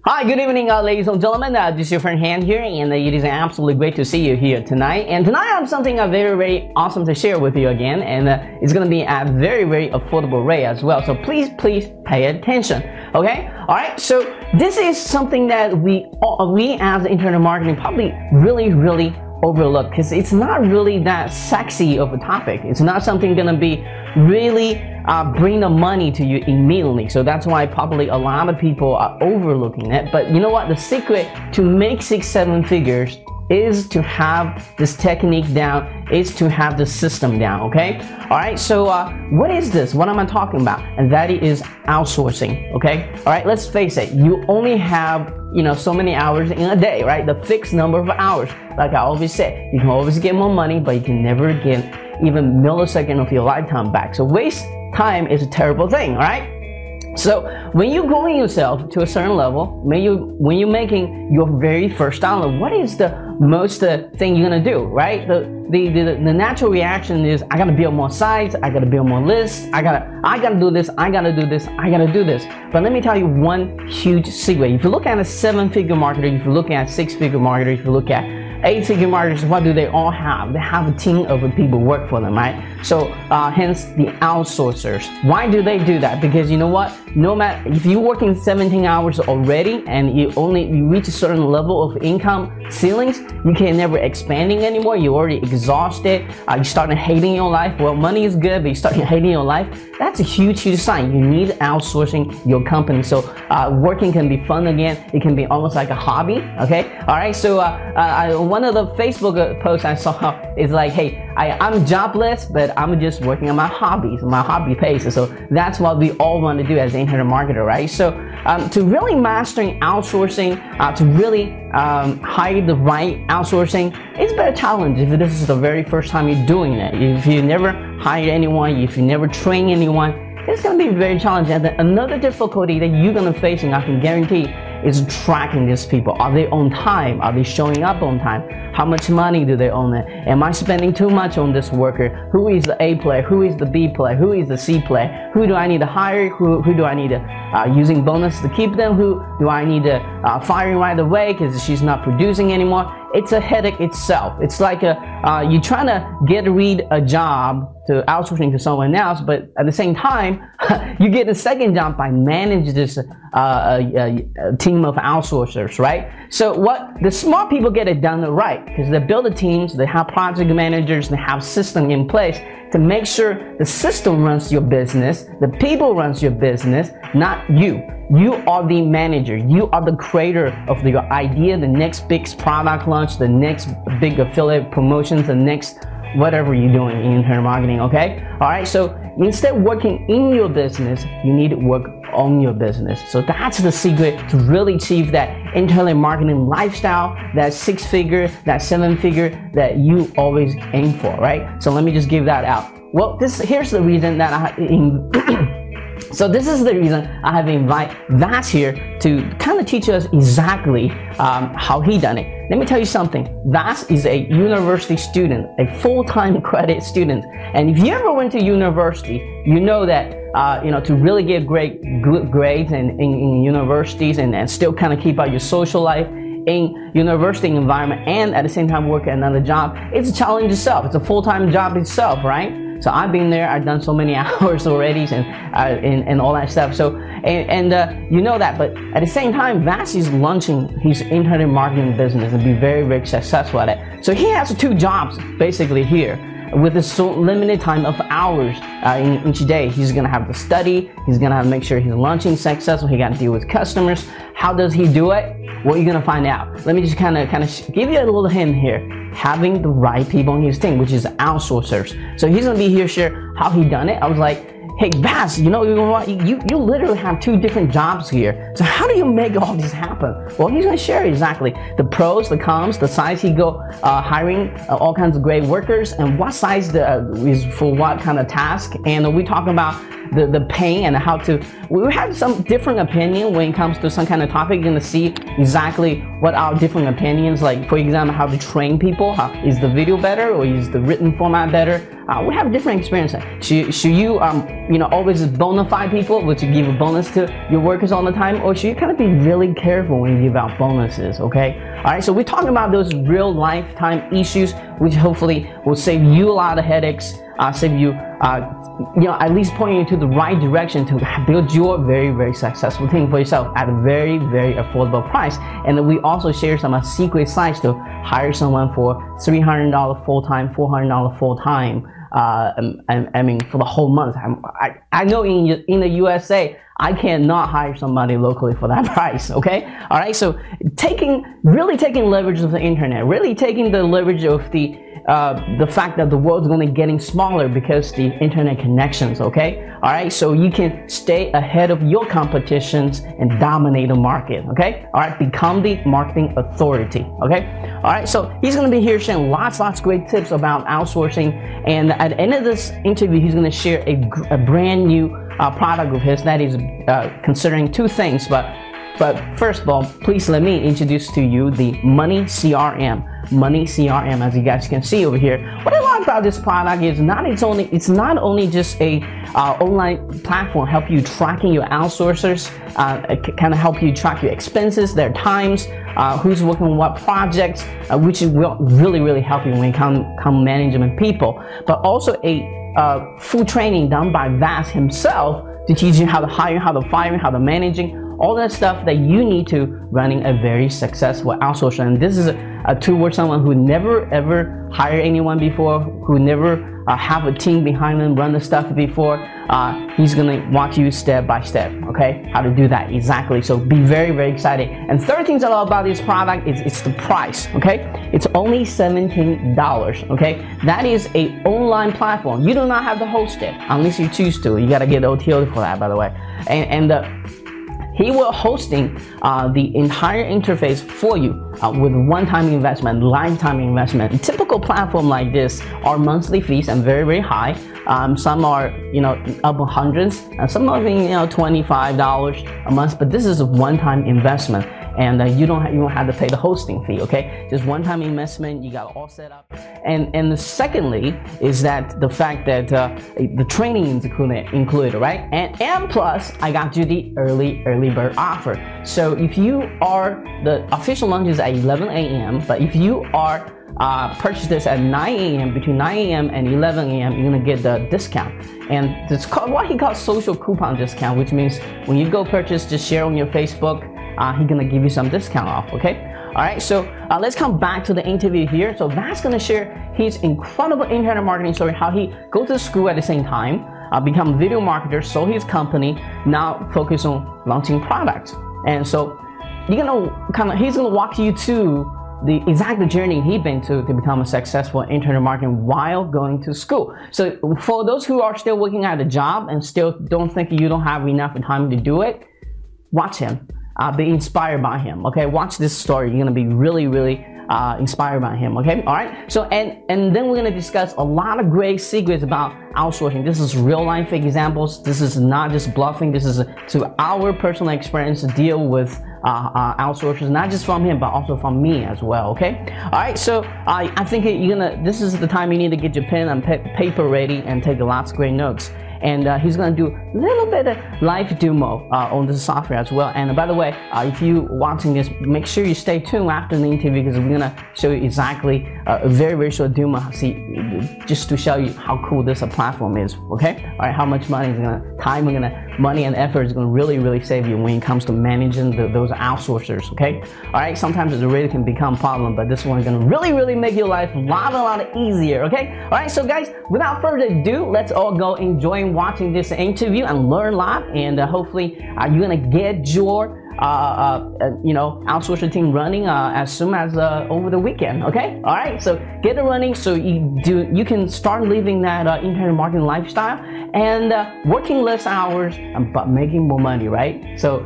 Hi, good evening, ladies and gentlemen. This is your friend Han here, and it is absolutely great to see you here tonight. And tonight I have something very, very awesome to share with you again, and it's going to be at very, very affordable rate as well. So please pay attention. Okay, all right. So this is something that we as internet marketing probably really overlook because it's not really that sexy of a topic. It's not something going to be really bring the money to you immediately. So that's why probably a lot of people are overlooking it. But you know what? The secret to make 6-7 figures is to have this technique down, is to have the system down, okay? All right, so what is this? What am I talking about? And that is outsourcing, okay? All right, let's face it, you only have, so many hours in a day, right? The fixed number of hours. Like I always say, you can always get more money, but you can never get even millisecond of your lifetime back. So waste time is a terrible thing, all right? So when you're growing yourself to a certain level, when you're making your very first dollar, what is the most thing you're gonna do, right? The natural reaction is I gotta build more sites, I gotta build more lists, I gotta do this, I gotta do this, I gotta do this. But let me tell you one huge secret. If you look at a 7-figure marketer, if you look at 6-figure marketer, if you look at 8-figure marketers, what do they all have? They have a team of people work for them, right? So hence the outsourcers. Why do they do that? Because you know what? No matter if you're working 17 hours already and you reach a certain level of income ceilings, you can never expanding anymore. You're already exhausted. You starting hating your life. Well, money is good, but you start hating your life. That's a huge sign. You need outsourcing your company. So working can be fun again. It can be almost like a hobby. Okay. All right. So one of the Facebook posts I saw is like, hey, I'm jobless, but I'm just working on my hobbies, my hobby pace. So that's what we all want to do as an internet marketer, right? So to really mastering outsourcing, to really hire the right outsourcing, it's a better challenge if this is the very first time you're doing it. If you never hire anyone, if you never train anyone, it's going to be very challenging. And another difficulty that you're going to face, and I can guarantee, is tracking these people. Are they on time? Are they showing up on time? How much money do they own it? Am I spending too much on this worker? Who is the A player? Who is the B player? Who is the C player? Who do I need to hire? Who do I need to using bonus to keep them? Who do I need to fire right away because she's not producing anymore? It's a headache itself. It's like you're trying to get rid a job to outsourcing to someone else, but at the same time, you get a second job by managing this team of outsourcers, right? So what the smart people get it done right because they build the teams, they have project managers, they have system in place to make sure the system runs your business, the people runs your business, not you. You are the manager. You are the creator of your idea, the next big product launch, the next big affiliate promotions, the next whatever you're doing in internet marketing, okay? All right, so instead of working in your business, you need to work on your business. So that's the secret to really achieve that internet marketing lifestyle, that 6-figure, that 7-figure that you always aim for, right? So let me just give that out. Well, here's the reason that So this is the reason I have invited Vas here to kind of teach us exactly how he done it. Let me tell you something. Vas is a university student, a full-time credit student. And if you ever went to university, you know that to really get good grades in universities and still kind of keep out your social life in university environment and at the same time work at another job, it's a challenge itself. It's a full-time job itself, right? So I've been there. I've done so many hours already, and all that stuff. So you know that. But at the same time, Vas is launching his internet marketing business and be very successful at it. So he has 2 jobs basically here. With this limited time of hours in each day, he's gonna have to study. He's gonna have to make sure he's launching successful. He got to deal with customers. How does he do it? Well, you're gonna find out. Let me just kind of give you a little hint here. Having the right people on his team, which is outsourcers. So he's gonna be here share how he done it. I was like, hey Vas, you literally have 2 different jobs here. So how do you make all this happen? Well, he's gonna share exactly the pros, the cons, the size he go hiring all kinds of great workers, and what size is for what kind of task. And we talk about the pain and how to, we have some different opinion when it comes to some kind of topic. You're gonna see exactly what our different opinions, like for example, how to train people. Is the video better or is the written format better? We have different experiences. Should you, always bona fide people, which you give a bonus to your workers all the time, or should you kind of be really careful when you give out bonuses, okay? All right, so we're talking about those real lifetime issues, which hopefully will save you a lot of headaches, save you, at least point you to the right direction to build your very, very successful team for yourself at a very, very affordable price. And then we also share some secret sites to hire someone for $300 full-time, $400 full-time. I mean, for the whole month. I know in the USA, I cannot hire somebody locally for that price, okay? All right, so really taking leverage of the internet, really taking the leverage of the fact that the world's going to getting smaller because the internet connections, okay? All right, so you can stay ahead of your competitions and dominate the market, okay? All right, become the marketing authority, okay? All right, so he's going to be here sharing lots of great tips about outsourcing, and at the end of this interview, he's going to share a brand new product of his that is considering two things, but first of all, please let me introduce to you the Money CRM. Money CRM, as you guys can see over here. What I like about this product is it's not only just a online platform help you tracking your outsourcers, kind of help you track your expenses, their times, who's working on what projects, which will really help you when it come management people, but also a full training done by Vas himself to teach you how to hire, how to fire, how to managing, all that stuff that you need to running a very successful outsourcer. And this is a tool where someone who never ever hired anyone before, who never have a team behind them run the stuff before, he's gonna walk you step by step, okay, how to do that exactly. So be very excited. And third thing I love about this product is it's the price, okay? It's only $17, okay? That is a online platform. You do not have to host it unless you choose to. You gotta get OTO for that, by the way. And he will hosting the entire interface for you with one-time investment, lifetime investment. A typical platform like this are monthly fees and very high. Some are up hundreds, and some are $25 a month. But this is a one-time investment, and you don't have to pay the hosting fee. Okay, just one-time investment. You got it all set up. And secondly is that the fact that the training is included, right? And plus, I got you the early bird offer. So if you are, the official launch is at 11 a.m. but if you are purchase this at 9 a.m. between 9 a.m. and 11 a.m. you're gonna get the discount, and it's called what he calls social coupon discount, which means when you go purchase, just share on your Facebook, he's gonna give you some discount off, okay? All right, so let's come back to the interview here. So Vas gonna share his incredible internet marketing story, how he goes to school at the same time, become a video marketer, sold his company, now focus on launching products. And so he's gonna walk you to the exact journey he's been to become a successful internet marketer while going to school. So for those who are still working at a job and still don't think you don't have enough time to do it, watch him. Be inspired by him, okay? Watch this story. You're gonna be really inspired by him, okay? All right, so and then we're gonna discuss a lot of great secrets about outsourcing. This is real life examples. This is not just bluffing. This is to our personal experience to deal with outsourcers, not just from him but also from me as well, okay? All right, so I think this is the time you need to get your pen and paper ready and take lots of great notes. And he's going to do a little bit of live demo on this software as well. And by the way, if you're watching this, make sure you stay tuned after the interview, because we're going to show you exactly a very short demo, just to show you how cool this platform is, okay? All right, how much money money and effort is going to really save you when it comes to managing those outsourcers, okay? All right, sometimes it really can become a problem, but this one is going to really make your life a lot easier, okay? All right, so guys, without further ado, let's all go enjoy watching this interview and learn a lot, and hopefully you're gonna get your outsourcing team running as soon as over the weekend, okay? All right, so get it running so you can start living that internet marketing lifestyle and working less hours but making more money, right? So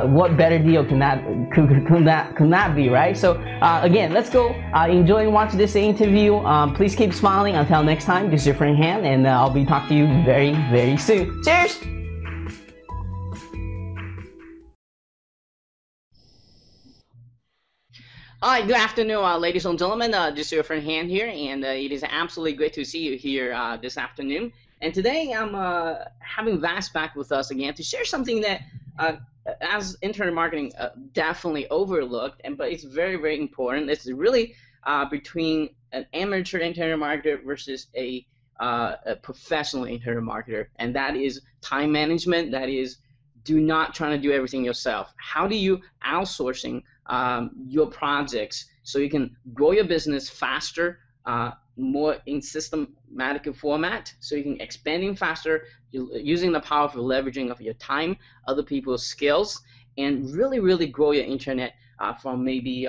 what better deal can that be, right? So again, let's go enjoy and watch this interview. Please keep smiling. Until next time, this is your friend Han, and I'll be talking to you very soon. Cheers. Hi, good afternoon, ladies and gentlemen. This is your friend Han here, and it is absolutely great to see you here this afternoon. And today I'm having Vas back with us again to share something that, uh, as internet marketing, definitely overlooked, but it's very, very important. It's really between an amateur internet marketer versus a professional internet marketer, and that is time management. That is, do not try to do everything yourself. How do you outsourcing your projects so you can grow your business faster, more in systematic format, so you can expanding faster using the power of leveraging of your time, other people's skills, and really, really grow your internet from maybe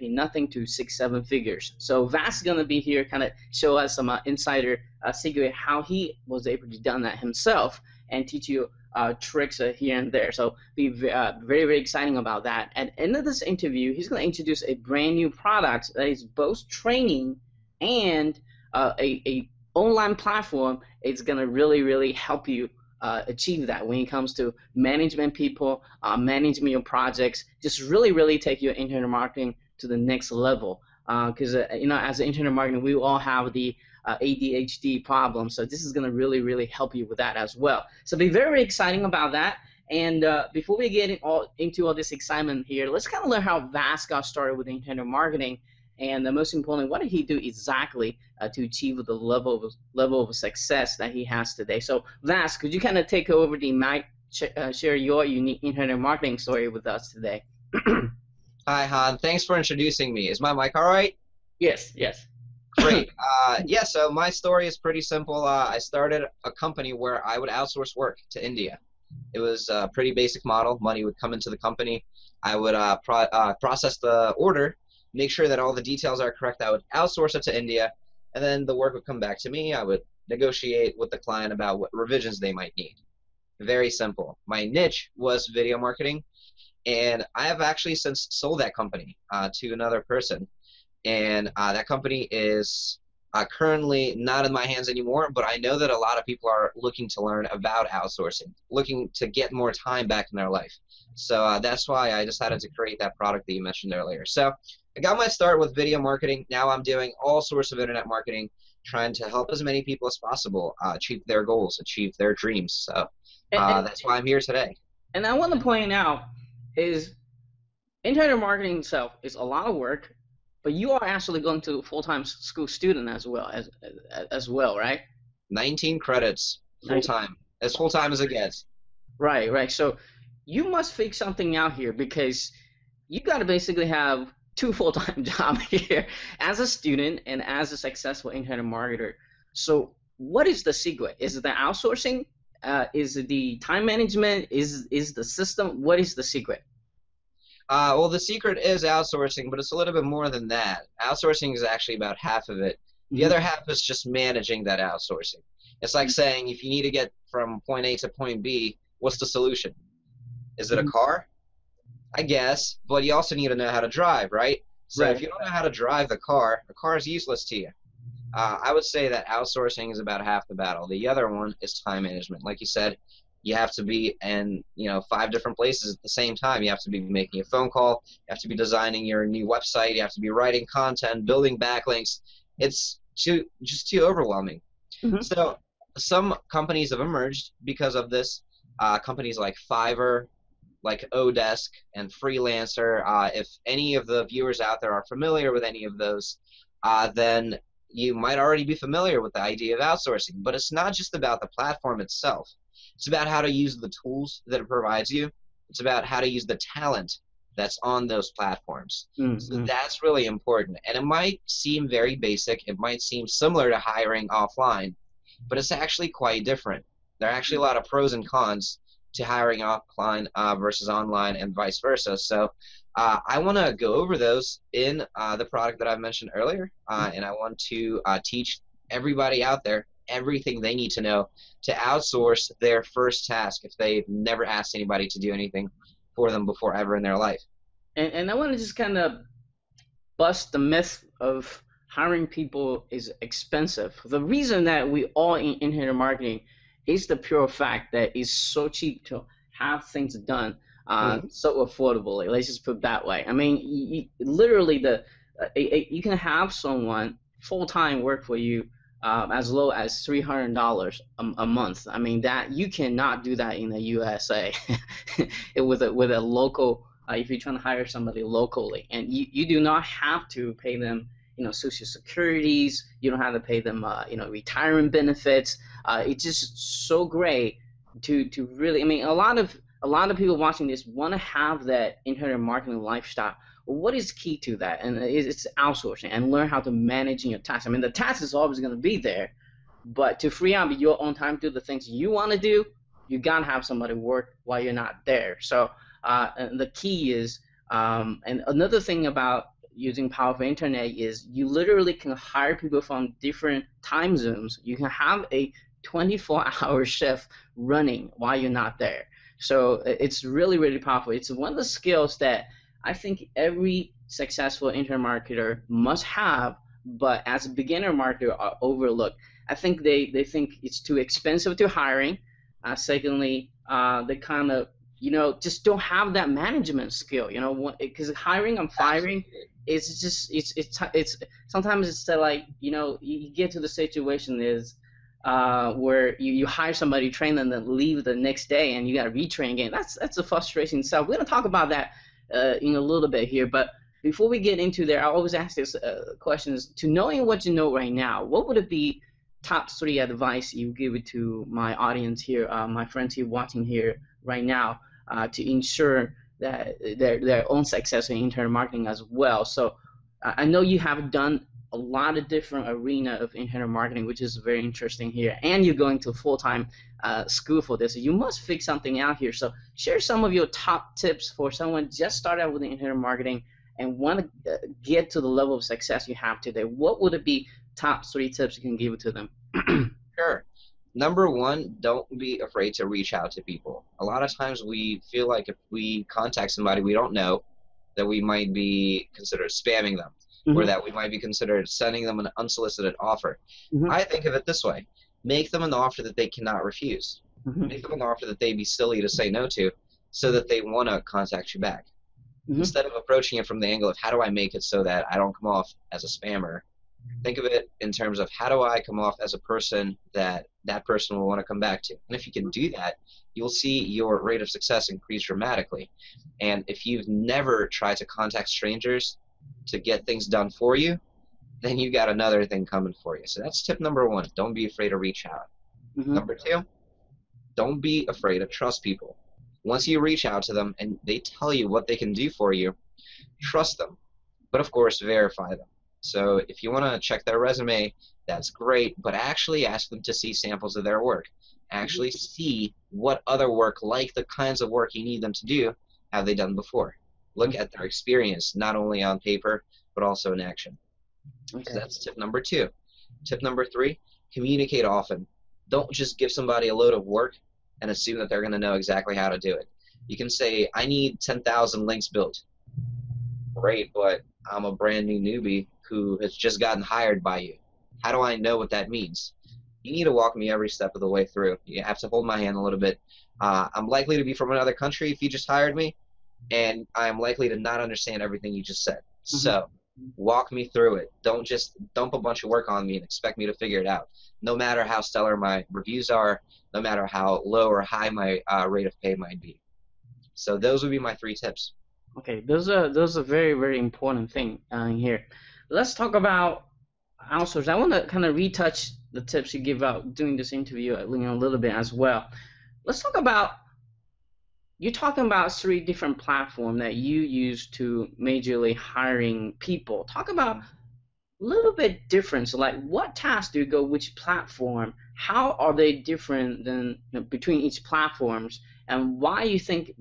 nothing to 6, 7 figures. So Vas is gonna be here, kind of show us some insider secret how he was able to done that himself, and teach you tricks here and there. So be very, very exciting about that. At the end of this interview, he's going to introduce a brand new product that is both training and a online platform. It's going to really, really help you achieve that when it comes to management people, managing your projects, just really, really take your internet marketing to the next level. Because as an internet marketing, we all have the ADHD problem. So this is going to really, really help you with that as well. So be very, very exciting about that. And before we get into all this excitement here, let's kind of learn how Vas got started with internet marketing. And most importantly, what did he do exactly to achieve the level of success that he has today? So Vas, could you kind of take over the mic, share your unique internet marketing story with us today? Hi, Han. Thanks for introducing me. Is my mic all right? Yes, yes. Great. Yeah, so my story is pretty simple. I started a company where I would outsource work to India. It was a pretty basic model. Money would come into the company. I would process the order, make sure that all the details are correct. I would outsource it to India, and then the work would come back to me. I would negotiate with the client about what revisions they might need. Very simple. My niche was video marketing, and I have actually since sold that company to another person. And that company is currently not in my hands anymore, but I know that a lot of people are looking to learn about outsourcing, looking to get more time back in their life. So that's why I decided to create that product that you mentioned earlier. So I got my start with video marketing. Now I'm doing all sorts of internet marketing, trying to help as many people as possible achieve their goals, achieve their dreams. So that's why I'm here today. And I want to point out is internet marketing itself is a lot of work, but you are actually going to full-time school student as well, right? 19 credits full-time, as full-time as it gets. Right, right. So you must figure something out here, because you got to basically have two full-time jobs here as a student and as a successful internet marketer. So what is the secret? Is it the outsourcing? Is it the time management? Is the system? What is the secret? Well, the secret is outsourcing, but it's a little bit more than that. Outsourcing is actually about half of it. The other half is just managing that outsourcing. It's like saying if you need to get from point A to point B, what's the solution? Is it a car? I guess, but you also need to know how to drive, right? So if you don't know how to drive the car is useless to you. I would say that outsourcing is about half the battle. The other one is time management. Like you said, you have to be in 5 different places at the same time. You have to be making a phone call. You have to be designing your new website. You have to be writing content, building backlinks. It's just too overwhelming. So some companies have emerged because of this. Companies like Fiverr, like Odesk, and Freelancer. If any of the viewers out there are familiar with any of those, then you might already be familiar with the idea of outsourcing. But it's not just about the platform itself. It's about how to use the tools that it provides you. It's about how to use the talent that's on those platforms. So that's really important. And it might seem very basic. It might seem similar to hiring offline, but it's actually quite different. There are actually a lot of pros and cons to hiring offline versus online and vice versa. So I want to go over those in the product that I mentioned earlier, and I want to teach everybody out there everything they need to know to outsource their first task if they've never asked anybody to do anything for them before ever in their life. And I want to just kind of bust the myth of hiring people is expensive. The reason that we all in internet marketing is the pure fact that it's so cheap to have things done so affordably. Let's just put it that way. I mean, literally you can have someone full-time work for you as low as $300 a month. I mean, that you cannot do that in the USA with a local. If you're trying to hire somebody locally, and you do not have to pay them, Social Securities. You don't have to pay them, retirement benefits. It's just so great to really. I mean, a lot of people watching this want to have that internet marketing lifestyle. What is key to that? And it's outsourcing and learn how to manage your tasks. I mean, the task is always going to be there, but to free up your own time to do the things you want to do, you got to have somebody work while you're not there. So and the key is, and another thing about using powerful internet is you literally can hire people from different time zones. You can have a 24-hour shift running while you're not there. So it's really, really powerful. It's one of the skills that I think every successful internet marketer must have, but as a beginner marketer are overlooked. I think they think it's too expensive to hiring. Secondly, they kind of just don't have that management skill. Because hiring and firing is just it's sometimes it's like you get to the situation is where you hire somebody, train them, then leave the next day, and you got to retrain again. That's a frustration itself. We're gonna talk about that in a little bit here, but before we get into there, I always ask this questions. To knowing what you know right now, what would it be top 3 advice you give it to my audience here, my friends here watching here right now, to ensure that their own success in internet marketing as well? So I know you have done a lot of different arena of internet marketing, which is very interesting here, and you're going to full-time school for this. So you must figure something out here. So share some of your top tips for someone just started out with the internet marketing and want to get to the level of success you have today. What would it be top 3 tips you can give it to them? Sure. Number 1, don't be afraid to reach out to people. A lot of times we feel like if we contact somebody we don't know, that we might be considered spamming them, or that we might be considered sending them an unsolicited offer. I think of it this way. Make them an offer that they cannot refuse. Make them an offer that they'd be silly to say no to, so that they want to contact you back. Instead of approaching it from the angle of how do I make it so that I don't come off as a spammer, think of it in terms of how do I come off as a person that that person will want to come back to. And if you can do that, you'll see your rate of success increase dramatically. And if you've never tried to contact strangers to get things done for you, then you got another thing coming for you. So that's tip number 1. Don't be afraid to reach out. Number 2, don't be afraid to trust people. Once you reach out to them and they tell you what they can do for you, trust them. But of course, verify them. So if you want to check their resume, that's great, but actually ask them to see samples of their work. Actually see what other work, like the kinds of work you need them to do, have they done before. Look at their experience, not only on paper, but also in action. So that's tip number 2. Tip number 3, communicate often. Don't just give somebody a load of work and assume that they're going to know exactly how to do it. You can say, I need 10,000 links built. Great, but I'm a brand new newbie who has just gotten hired by you. How do I know what that means? You need to walk me every step of the way through. You have to hold my hand a little bit. I'm likely to be from another country if you just hired me, and I'm likely to not understand everything you just said. So walk me through it. Don't just dump a bunch of work on me and expect me to figure it out. No matter how stellar my reviews are, no matter how low or high my rate of pay might be. So those would be my 3 tips. Okay, those are very, very important thing here. Let's talk about outsource. I want to kind of retouch the tips you give out during this interview a little bit as well. Let's talk about, you're talking about 3 different platforms that you use to majorly hiring people. Talk about a little bit different. So like, what tasks do you go which platform? How are they different than between each platforms? And why you think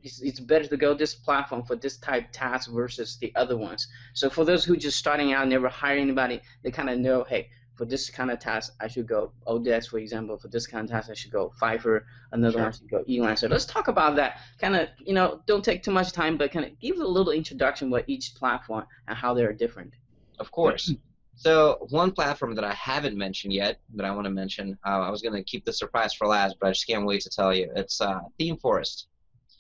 it's better to go this platform for this type of task versus the other ones? So for those who just starting out, never hire anybody, they kind of know, hey, for this kind of task, I should go Odex, for example. For this kind of task, I should go Fiverr. Another one should go Elan. So let's talk about that. Kind of, don't take too much time, but kind of give a little introduction what each platform and how they're different. Of course. So one platform that I haven't mentioned yet that I want to mention, I was going to keep the surprise for last, but I just can't wait to tell you. It's ThemeForest.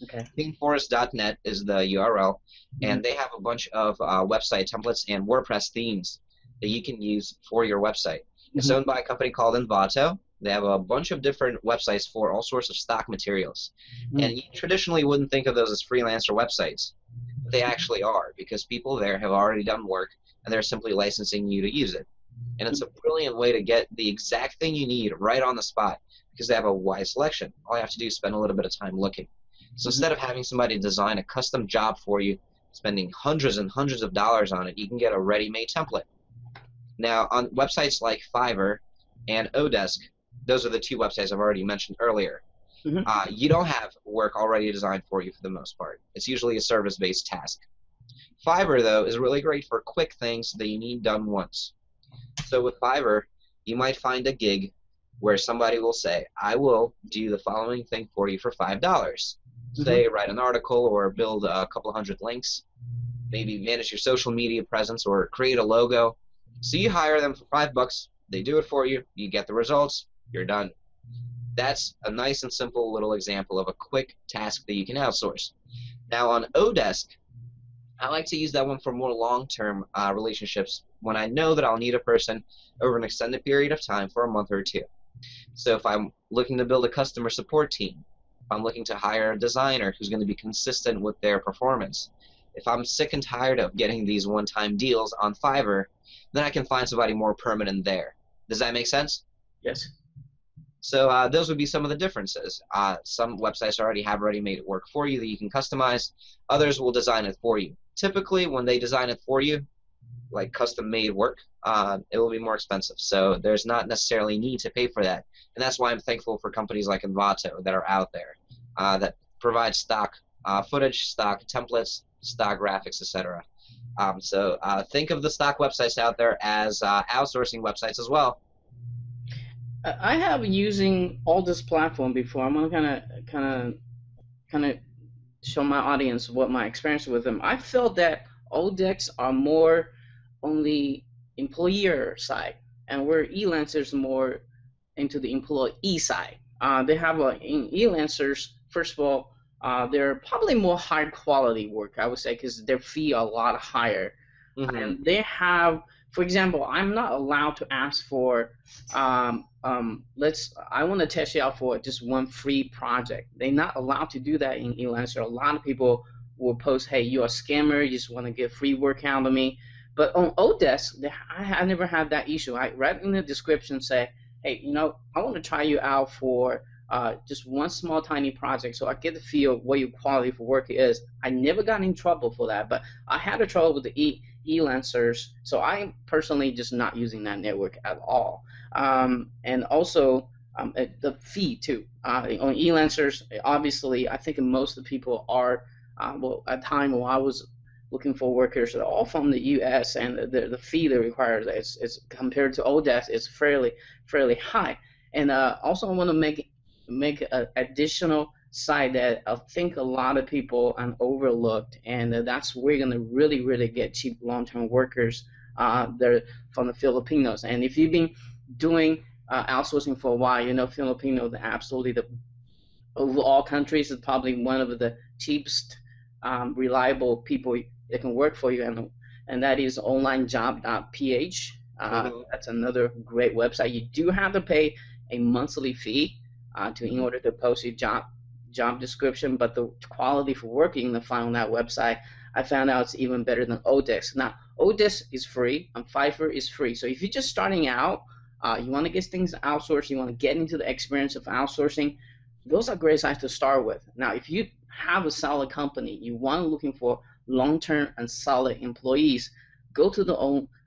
Okay. ThemeForest.net is the URL, and they have a bunch of website templates and WordPress themes that you can use for your website. It's owned by a company called Envato. They have a bunch of different websites for all sorts of stock materials. And you traditionally wouldn't think of those as freelancer websites, but they actually are, because people there have already done work and they're simply licensing you to use it. And it's a brilliant way to get the exact thing you need right on the spot, because they have a wide selection. All you have to do is spend a little bit of time looking. So instead of having somebody design a custom job for you, spending hundreds and hundreds of dollars on it, you can get a ready-made template. Now, on websites like Fiverr and Odesk, those are the two websites I've already mentioned earlier, you don't have work already designed for you for the most part. It's usually a service-based task. Fiverr, though, is really great for quick things that you need done once. So with Fiverr, you might find a gig where somebody will say, I will do the following thing for you for $5. Say, write an article or build a couple hundred links, maybe manage your social media presence or create a logo. So you hire them for $5, they do it for you, you get the results, you're done. That's a nice and simple little example of a quick task that you can outsource. Now on Odesk, I like to use that one for more long-term relationships when I know that I'll need a person over an extended period of time for a month or two. So if I'm looking to build a customer support team, if I'm looking to hire a designer who's going to be consistent with their performance, if I'm sick and tired of getting these one-time deals on Fiverr, then I can find somebody more permanent there. Does that make sense? Yes. So those would be some of the differences. Some websites already have ready-made work for you that you can customize. Others will design it for you. Typically, when they design it for you, like custom-made work, it will be more expensive. So there's not necessarily need to pay for that. And that's why I'm thankful for companies like Envato that are out there that provide stock footage, stock templates, stock graphics, etc. So think of the stock websites out there as outsourcing websites as well. I have using all this platform before. I'm gonna kind of show my audience what my experience with them. I felt that Odex are more on the employer side, and where Elancers more into the employee side. They have in Elancers, first of all, they're probably more high quality work, I would say, because their fee are a lot higher. And they have, for example, I'm not allowed to ask for, I want to test you out for just one free project. They're not allowed to do that in Elancer. A lot of people will post, hey, you're a scammer, you just want to get free work out of me. But on Odesk, I never had that issue. I write in the description, say, hey, I want to try you out for just one small tiny project, so I get the feel what your quality for work is. I never got in trouble for that, but I had a trouble with the Elancers, so I'm personally just not using that network at all. And also the fee too. On Elancers, obviously, I think most of the people are, well, at the time when I was looking for workers, they're all from the U.S. and the fee they require is compared to Odesk is fairly high. And also I want to make an additional side that I think a lot of people overlooked, and that's where you're going to really get cheap long-term workers. They're from the Filipinos, and if you've been doing outsourcing for a while, Filipinos absolutely of all countries is probably one of the cheapest, reliable people that can work for you, and that is onlinejob.ph. That's another great website. You do have to pay a monthly fee in order to post your job description, but the quality for working on that website, I found out it's even better than Odesk. Now, Odesk is free and Fiverr is free. So if you're just starting out, you want to get things outsourced, you want to get into the experience of outsourcing, those are great sites to start with. Now, if you have a solid company, you want looking for long-term and solid employees, go to the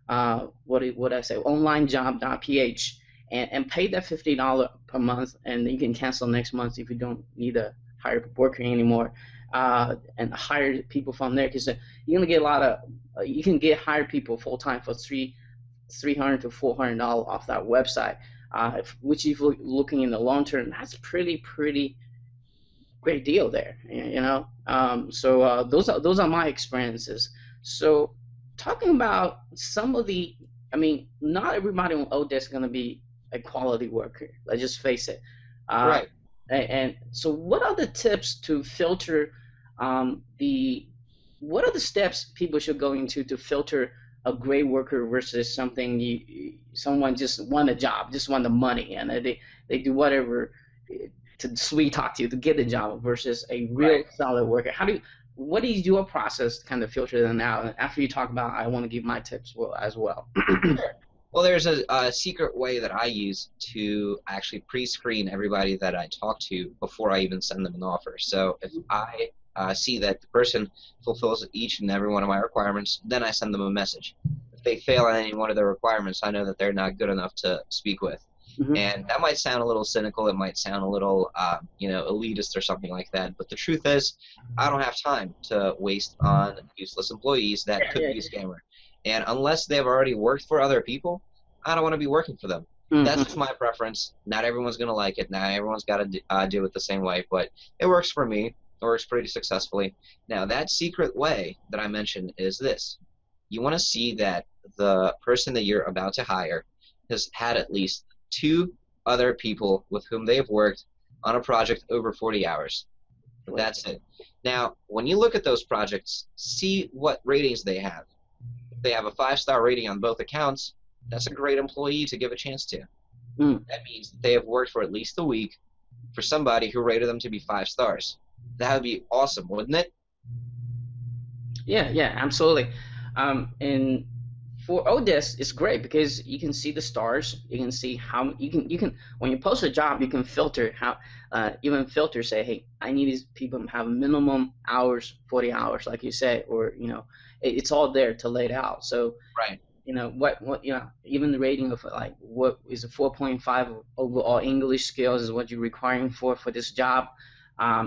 onlinejob.ph and pay that $50 per month, and you can cancel next month if you don't need a hire worker anymore, and hire people from there, because you're gonna get you can get hired people full time for $300 to $400 off that website, which if you're looking in the long term, that's pretty great deal there, So those are my experiences. So talking about some of the, not everybody on Odesk is gonna be a quality worker. Let's just face it. Right. And so, what are the tips to filter the? What are the steps people should go into to filter a great worker versus something someone just want a job, just want the money, and they do whatever to sweet talk to you to get the job versus a real Right. solid worker? What is your process to kind of filter them out? And after you talk about, I want to give my tips as well. Sure. Well, there's a secret way that I use to actually pre-screen everybody that I talk to before I even send them an offer. So if I see that the person fulfills each and every one of my requirements, then I send them a message. If they fail on any one of their requirements, I know that they're not good enough to speak with. Mhm. And that might sound a little cynical. It might sound a little, elitist or something like that. But the truth is, I don't have time to waste on useless employees that could be a scammer. And unless they've already worked for other people, I don't want to be working for them. That's just my preference. Not everyone's going to like it. Not everyone's got to do it the same way. But it works for me. It works pretty successfully. Now, that secret way that I mentioned is this. You want to see that the person that you're about to hire has had at least 2 other people with whom they've worked on a project over 40 hours. That's it. Now, when you look at those projects, see what ratings they have. If they have a 5-star rating on both accounts, that's a great employee to give a chance to. That means that they have worked for at least a week for somebody who rated them to be 5 stars. That would be awesome, wouldn't it? Yeah, absolutely. And for Odesk, it's great because you can see the stars. You can see how you can when you post a job, you can filter how even filter say, hey, I need these people to have minimum hours, 40 hours, like you said, or it's all there to lay it out. So Right. what even the rating of like what is a 4.5 overall English skills is what you're requiring for this job.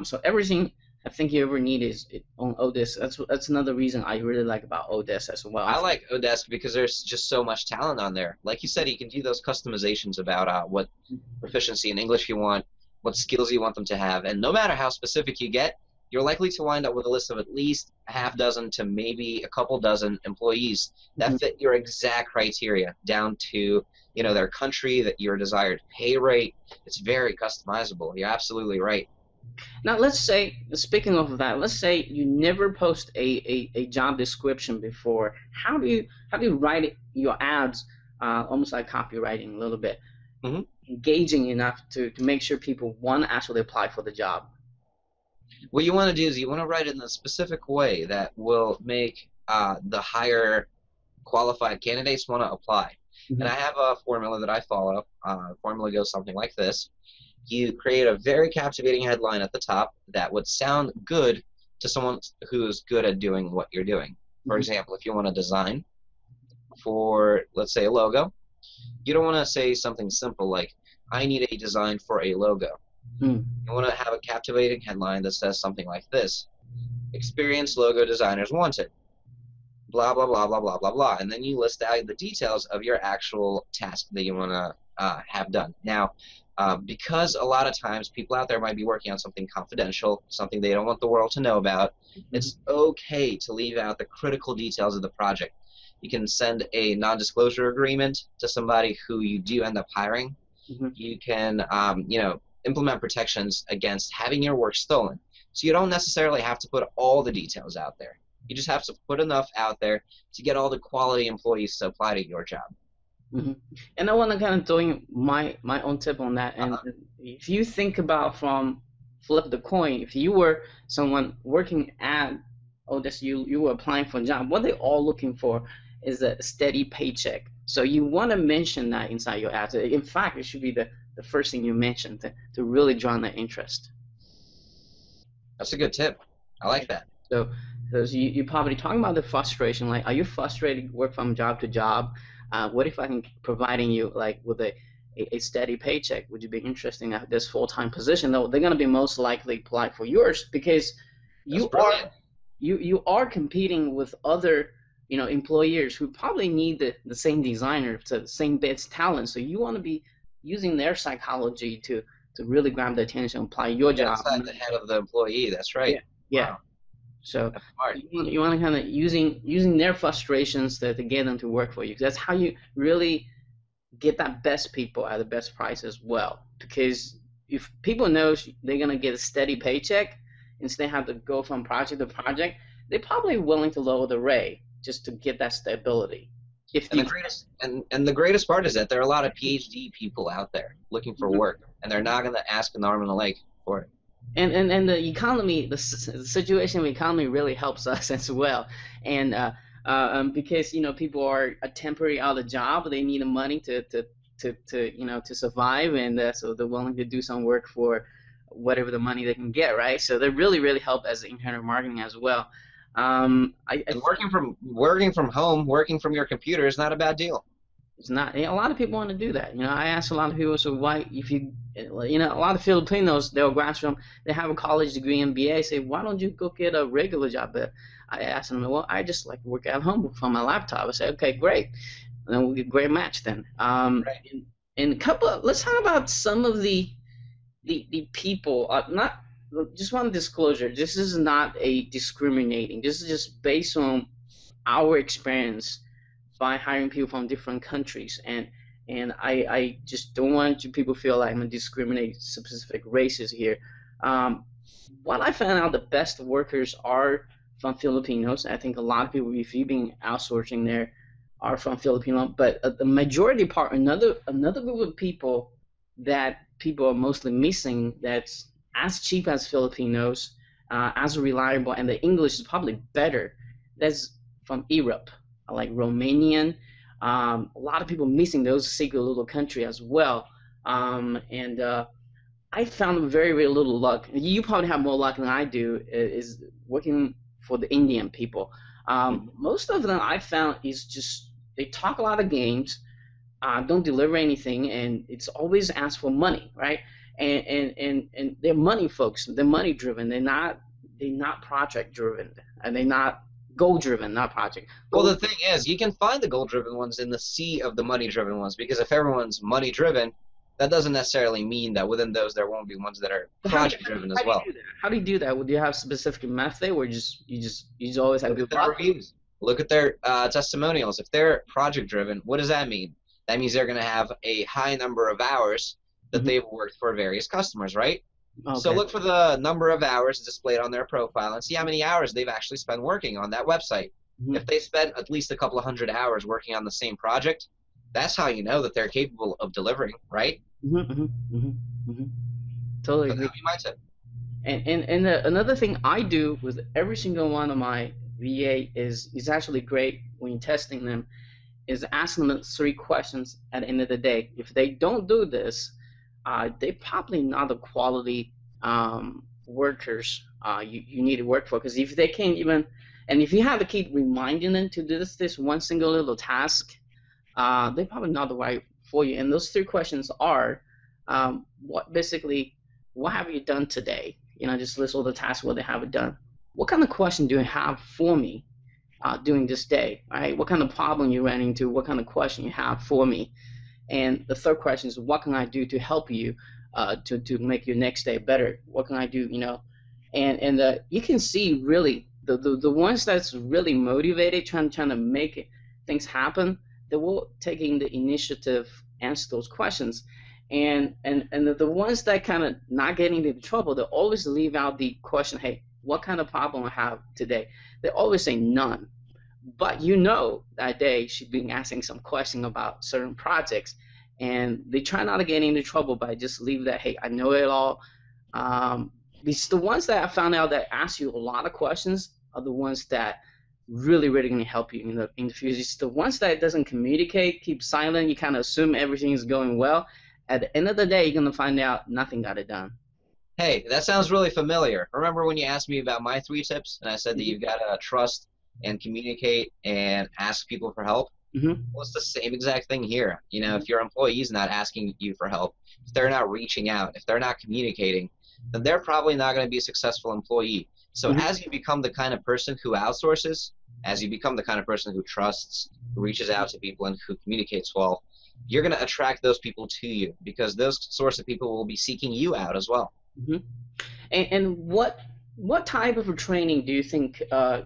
So everything I think you ever need is on Odesk. That's another reason I really like about Odesk as well. I like Odesk because there's just so much talent on there. Like you said, you can do those customizations about what proficiency in English you want, what skills you want them to have, and no matter how specific you get, you're likely to wind up with a list of at least a half dozen to maybe a couple dozen employees that fit your exact criteria down to their country, that your desired pay rate. It's very customizable. You're absolutely right. Now, let's say, speaking of that, let's say you never post a job description before. How do you write your ads, almost like copywriting a little bit, engaging enough to make sure people want to actually apply for the job? What you want to do is you want to write it in a specific way that will make the higher qualified candidates want to apply. And I have a formula that I follow. The formula goes something like this. You create a very captivating headline at the top that would sound good to someone who's good at doing what you're doing. For example, if you want to design for, let's say, a logo, you don't want to say something simple like, I need a design for a logo. You want to have a captivating headline that says something like this: experienced logo designers wanted, blah, blah, blah, blah, blah, blah, blah. And then you list out the details of your actual task that you want to have done. Now, because a lot of times people out there might be working on something confidential, something they don't want the world to know about, it's okay to leave out the critical details of the project. You can send a non-disclosure agreement to somebody who you do end up hiring. You can, implement protections against having your work stolen. So you don't necessarily have to put all the details out there. You just have to put enough out there to get all the quality employees to apply to your job. And I want to kind of throw in my own tip on that. And if you think about from flip the coin, if you were someone working at Odesk, you were applying for a job, what they're all looking for is a steady paycheck. So you want to mention that inside your ads. In fact, it should be the first thing you mention to really draw their interest. That's a good tip. I like that. So you're probably talking about the frustration, like, are you frustrated work from job to job? What if I can providing you like with a steady paycheck? Would you be interested in this full-time position? Though they're going to be most likely apply for yours because you are competing with other employers who probably need the same designer to the same best talent. So you want to be using their psychology to really grab the attention and apply your job. Outside the head of the employee. That's right. Yeah. Wow. So you want to kind of using their frustrations to get them to work for you. That's how you really get that best people at the best price as well. Because if people know they're gonna get a steady paycheck instead they have to go from project to project, they're probably willing to lower the rate just to get that stability. And the greatest part is that there are a lot of PhD people out there looking for work, and they're not going to ask an arm and a leg for it. And the economy, the situation of the economy really helps us as well. And because people are temporary out of the job, they need the money to survive, and so they're willing to do some work for whatever the money they can get, right? So they really help as internal marketing as well. And working from home, working from your computer is not a bad deal. It's not. A lot of people want to do that. I ask a lot of people, so why, if a lot of Filipinos, they'll graduate from, they have a college degree, MBA, say, why don't you go get a regular job? But I ask them, well, I just like work at home from my laptop. I say, okay, great. And then we'll get a great match then. Right. Let's talk about some of the people, not, just one disclosure, this is not a discriminating. This is just based on our experience by hiring people from different countries, and I just don't want people to feel like I'm discriminating specific races here. What I found out, the best workers are from Filipinos. I think a lot of people, if you've been outsourcing there, are from Filipino, but the majority part, another group of people that people are mostly missing, that's as cheap as Filipinos, as reliable, and the English is probably better. That's from Europe, like Romanian. A lot of people missing those secret little country as well. I found very little luck. You probably have more luck than I do, is working for the Indian people. Most of them I found is just they talk a lot of games, don't deliver anything, and it's always ask for money, right? And they're money folks. They're money driven. They're not project driven, and they're not goal driven, not project. Well, the thing is, you can find the goal driven ones in the sea of the money driven ones, because if everyone's money driven, that doesn't necessarily mean that within those there won't be ones that are project driven as well. How do you do that? Would you have specific method, or you just always have good reviews? Look at their testimonials. If they're project driven, what does that mean? That means they're going to have a high number of hours that they've worked for various customers, right? Okay. So look for the number of hours displayed on their profile and see how many hours they've actually spent working on that website. If they spent at least a couple of hundred hours working on the same project, that's how you know that they're capable of delivering, right? Totally agree. That'd be my tip. And another thing I do with every single one of my VA is actually great when you're testing them, is asking them 3 questions at the end of the day. If they don't do this, they're probably not the quality workers you need to work for. Because if they can't even, and if you have to keep reminding them to do this one single little task, they're probably not the right for you. And those 3 questions are, what have you done today? Just list all the tasks what they haven't done. What kind of question do you have for me during this day? Right? What kind of problem you ran into? What kind of question you have for me? And the 3rd question is, what can I do to help you to make your next day better? What can I do? And you can see really the ones that's really motivated, trying to make things happen, they will taking the initiative, answer those questions. And the ones that kind of not getting into trouble, they always leave out the question, hey, what kind of problem I have today? They always say none. But that day she's been asking some question about certain projects, and they try not to get into trouble by just leave that, hey, I know it all. These the ones that I found out that ask you a lot of questions are the ones that really going to help you in the future. It's the ones that doesn't communicate, keep silent, you kind of assume everything is going well. At the end of the day, you're going to find out nothing got it done. Hey, that sounds really familiar. Remember when you asked me about my 3 tips, and I said that you've got to trust and communicate and ask people for help? Well, it's the same exact thing here. If your employee is not asking you for help, if they're not reaching out, if they're not communicating, then they're probably not going to be a successful employee. So as you become the kind of person who outsources, as you become the kind of person who trusts, who reaches out to people, and who communicates well, you're going to attract those people to you, because those sorts of people will be seeking you out as well. And what type of a training do you think? I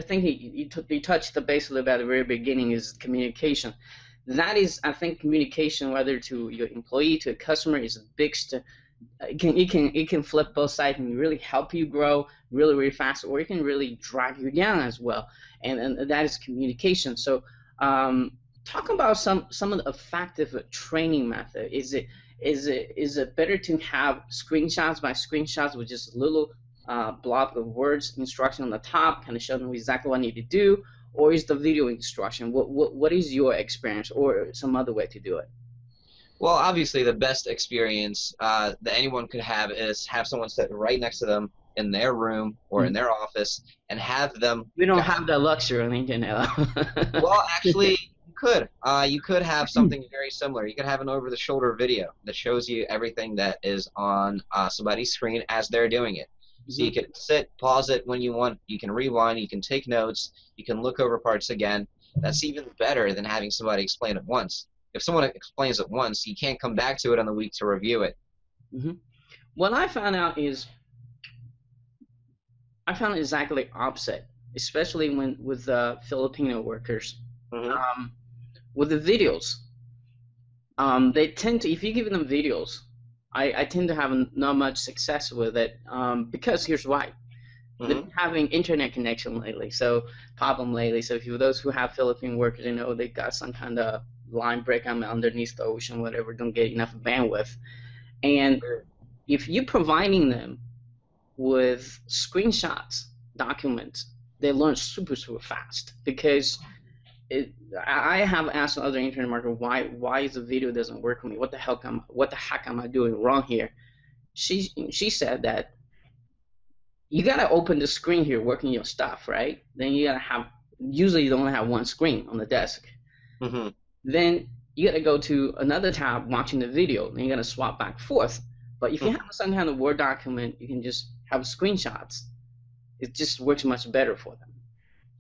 think you touched the base a little bit at the very beginning, is communication. that is, I think, communication, whether to your employee, to a customer, is a big it can flip both sides and really help you grow really, really fast, or it can really drive you down as well. And that is communication. So talk about some of the effective training method. Is it better to have screenshots by screenshots with just a little blob of words, instruction on the top, kind of show them exactly what I need to do, or is the video instruction? What is your experience, or some other way to do it? Well, obviously, the best experience that anyone could have is have someone sit right next to them in their room or in their office and have them. We don't have the luxury on the internet. Well, actually, you could. You could have something very similar. You could have an over-the-shoulder video that shows you everything that is on somebody's screen as they're doing it. So you can sit, pause it when you want. You can rewind. You can take notes. You can look over parts again. That's even better than having somebody explain it once. If someone explains it once, you can't come back to it on the week to review it. What I found out is exactly opposite, especially with Filipino workers. With the videos, they tend to, if you give them videos, I tend to have not much success with it because here's why. They've been having internet connection lately, so if those who have Philippine workers, you know, they got some kind of line break underneath the ocean, whatever, don't get enough bandwidth. And if you're providing them with screenshots, documents, they learn super, super fast. Because I have asked other internet marketers why is the video doesn't work for me? What the heck am I doing wrong here? She said that you gotta open the screen here, working your stuff, right? Then you gotta have, usually you only have one screen on the desk. Then you gotta go to another tab watching the video. Then you gotta swap back and forth. But if you have some kind of Word document, you can just have screenshots. It just works much better for them.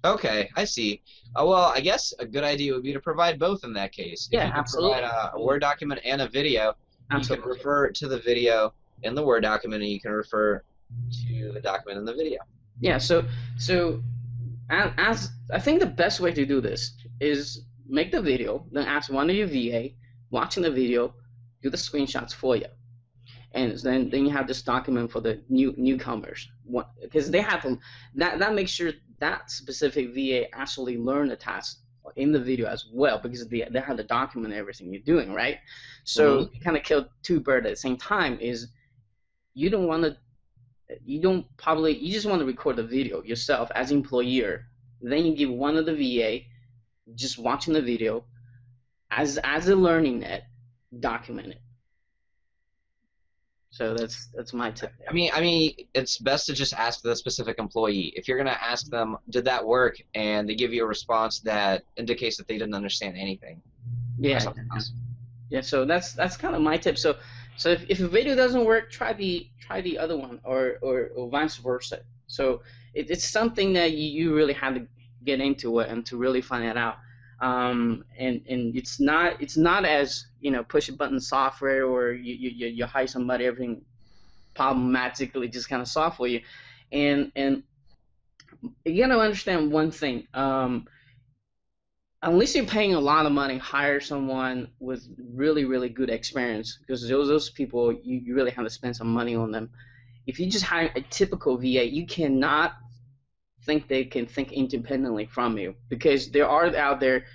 Okay, I see. Well, I guess a good idea would be to provide both in that case. Yeah, if you absolutely. Provide a Word document and a video. Absolutely. You can refer to the video in the Word document, and you can refer to the document in the video. Yeah. So as I think the best way to do this is make the video, then ask one of your VA watching the video, do the screenshots for you, and then you have this document for the newcomers, because they have to, that makes sure that specific VA actually learn the task in the video as well, because they have to document everything you're doing, right? So you kind of kill two birds at the same time. Is you just want to record the video yourself as employer, then you give one of the VA just watching the video as a learning net, document it. So that's my tip. I mean, it's best to just ask the specific employee. If you're gonna ask them, did that work, and they give you a response that indicates that they didn't understand anything. Yeah. Yeah. So that's kind of my tip. So if a video doesn't work, try the other one, or vice versa. So it's something that you really have to get into it and to really find it out. And it's not as, you know, push a button software, or you hire somebody, everything problematically just kind of solve for you. And you gotta understand one thing. Unless you're paying a lot of money, hire someone with really, really good experience, because those people, you really have to spend some money on them. If you just hire a typical VA, you cannot think they can think independently from you, because there are out there,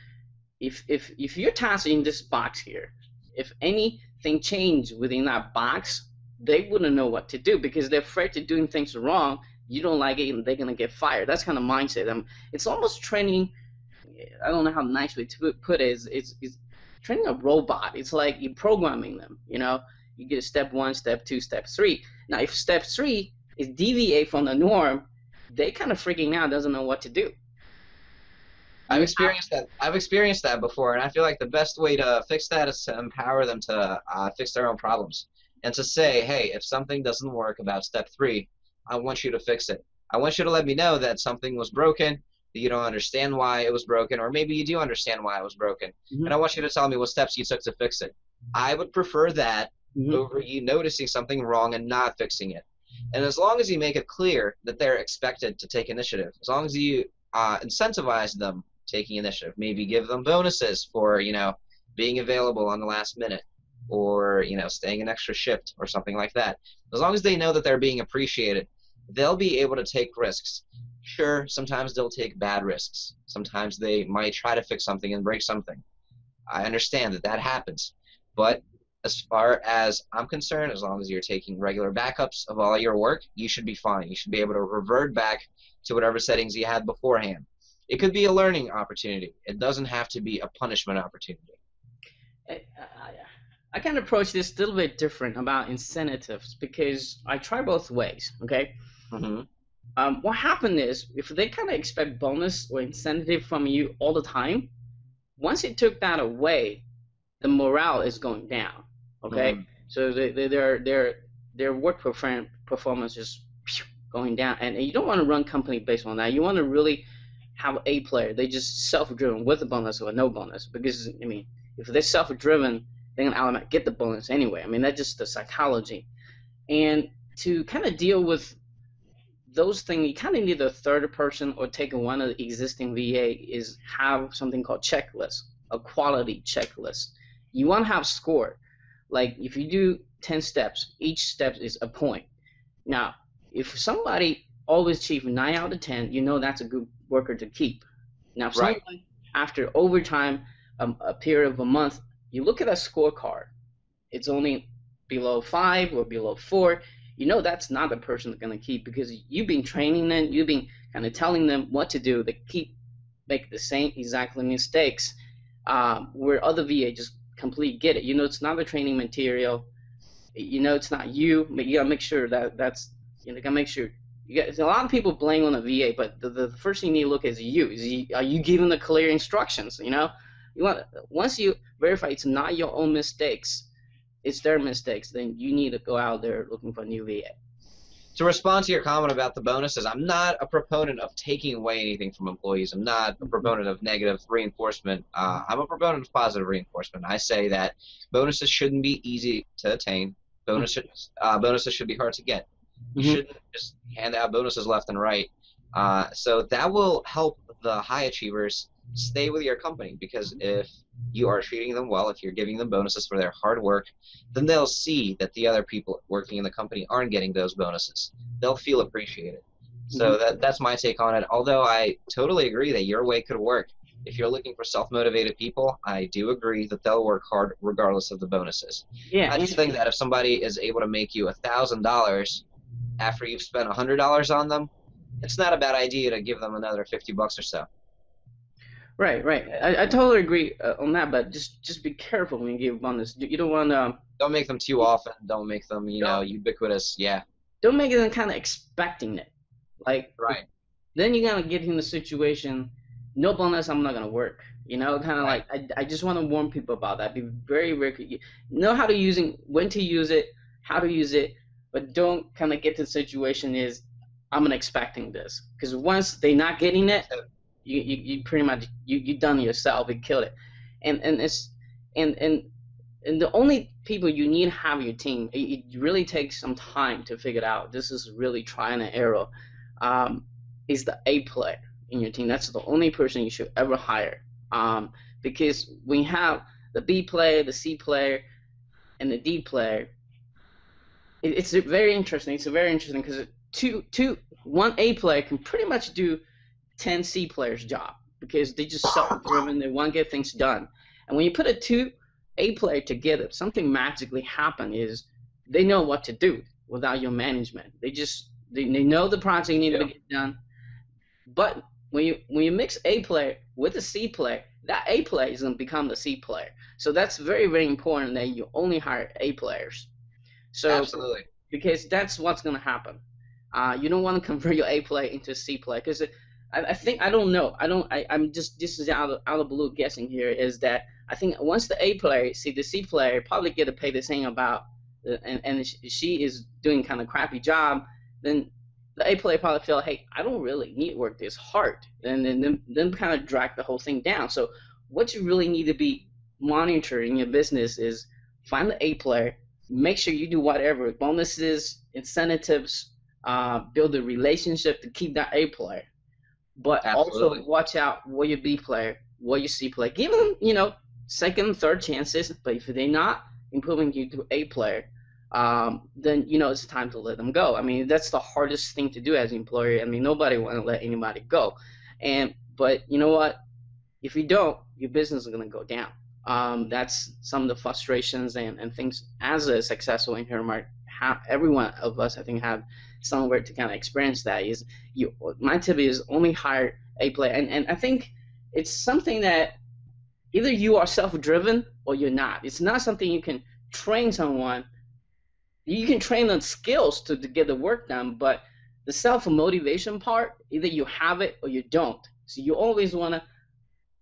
if you're tasked in this box here, if anything changed within that box, they wouldn't know what to do, because they're afraid of doing things wrong. You don't like it, and they're gonna get fired. That's kind of mindset. It's almost training. I don't know how nicely to put it. It's training a robot. It's like you're programming them. You know, you get step 1, step 2, step 3. Now, if step 3 is deviate from the norm, they kind of freaking out, doesn't know what to do. I've experienced that before, and I feel like the best way to fix that is to empower them to fix their own problems, and to say, hey, if something doesn't work about step 3, I want you to fix it. I want you to let me know that something was broken, that you don't understand why it was broken, or maybe you do understand why it was broken, and I want you to tell me what steps you took to fix it. I would prefer that over you noticing something wrong and not fixing it. And as long as you make it clear that they're expected to take initiative, as long as you incentivize them taking initiative. Maybe give them bonuses for, being available on the last minute, or, staying an extra shift or something like that. As long as they know that they're being appreciated, they'll be able to take risks. Sure, sometimes they'll take bad risks. Sometimes they might try to fix something and break something. I understand that that happens. But as far as I'm concerned, as long as you're taking regular backups of all your work, you should be fine. You should be able to revert back to whatever settings you had beforehand. It could be a learning opportunity. It doesn't have to be a punishment opportunity. I kind of approach this a little bit different about incentives, because I try both ways, okay? What happened is, if they kind of expect bonus or incentive from you all the time, once you took that away, the morale is going down, okay? So their work performance is going down, and you don't want to run company based on that. You want to really have a player. They just self-driven with a bonus or no bonus, because, I mean, if they're self-driven, they're going to automatically get the bonus anyway. I mean, that's just the psychology. And to kind of deal with those things, you kind of need a third person, or take one of the existing VA, is have something called checklist, a quality checklist. You want to have score. Like, if you do 10 steps, each step is a point. Now, if somebody always achieves 9 out of 10, you know that's a good worker to keep. Now, if someone, after overtime, a period of a month, you look at a scorecard, it's only below 5 or below 4, you know that's not the person that's going to keep, because you've been training them, you've been kind of telling them what to do. They make the same exactly mistakes, where other VA just completely get it. You know it's not the training material. You know it's not you. You got to make sure that's, you got to make sure. A lot of people blame on the VA, but the first thing you need to look at is you. Are you giving the clear instructions? Once you verify it's not your own mistakes, it's their mistakes, then you need to go out there looking for a new VA. To respond to your comment about the bonuses, I'm not a proponent of taking away anything from employees. I'm not a proponent of negative reinforcement. I'm a proponent of positive reinforcement. I say that bonuses shouldn't be easy to attain. Bonuses should be hard to get. You shouldn't just hand out bonuses left and right. So that will help the high achievers stay with your company, because if you are treating them well, if you're giving them bonuses for their hard work, then they'll see that the other people working in the company aren't getting those bonuses. They'll feel appreciated. So that's my take on it. Although I totally agree that your way could work. If you're looking for self-motivated people, I do agree that they'll work hard regardless of the bonuses. I just think that if somebody is able to make you $1,000 after you've spent $100 on them, it's not a bad idea to give them another $50 or so. Right. I totally agree on that, but just be careful when you give bonus. You don't want to. Don't make them too often. Don't make them, ubiquitous. Yeah. Don't make them kind of expecting it. Like. Right. Then you're gonna get in the situation. No bonus, I'm not gonna work. Kind of like I just want to warn people about that. Be very, very. Know how to when to use it, how to use it, but don't kind of get to the situation is I'm expecting this, because once they're not getting it. You pretty much you done yourself. You killed it, and the only people you need to have your team. It really takes some time to figure it out. This is really trying and error. Is the A player in your team? That's the only person you should ever hire. Because when you have the B player, the C player, and the D player, it's very interesting. It's very interesting because one A player can pretty much do 10 C players' job, because they just self-driven. They want to get things done. And when you put a 2 A player together, something magically happen is they know what to do without your management. They know the project needs to get done. But when you mix A player with a C player, that A player is going to become the C player. So that's very, very important that you only hire A players. So absolutely. Because that's what's going to happen. You don't want to convert your A player into a C player, because I'm just, this is out of blue guessing here, is that I think once the A player see the C player probably get to pay the same about, and she is doing kind of crappy job, then the A player probably feel, hey, I don't really need to work this hard, and then kind of drag the whole thing down. So what you really need to be monitoring in your business is find the A player, make sure you do whatever bonuses, incentives, build a relationship to keep that A player. but Absolutely. also watch out what your B player, what your C player. Give them, you know, second, third chances. But if they're not improving you to A player, then you know it's time to let them go. I mean, that's the hardest thing to do as an employer. I mean, nobody want to let anybody go, but you know what? If you don't, your business is going to go down. That's some of the frustrations and things as a successful intern market. Every one of us, I think, have somewhere to kind of experience that. Is you? My tip is only hire A player, and I think it's something that either you are self-driven or you're not. It's not something you can train someone. You can train them skills to get the work done, but the self-motivation part, either you have it or you don't. So you always want to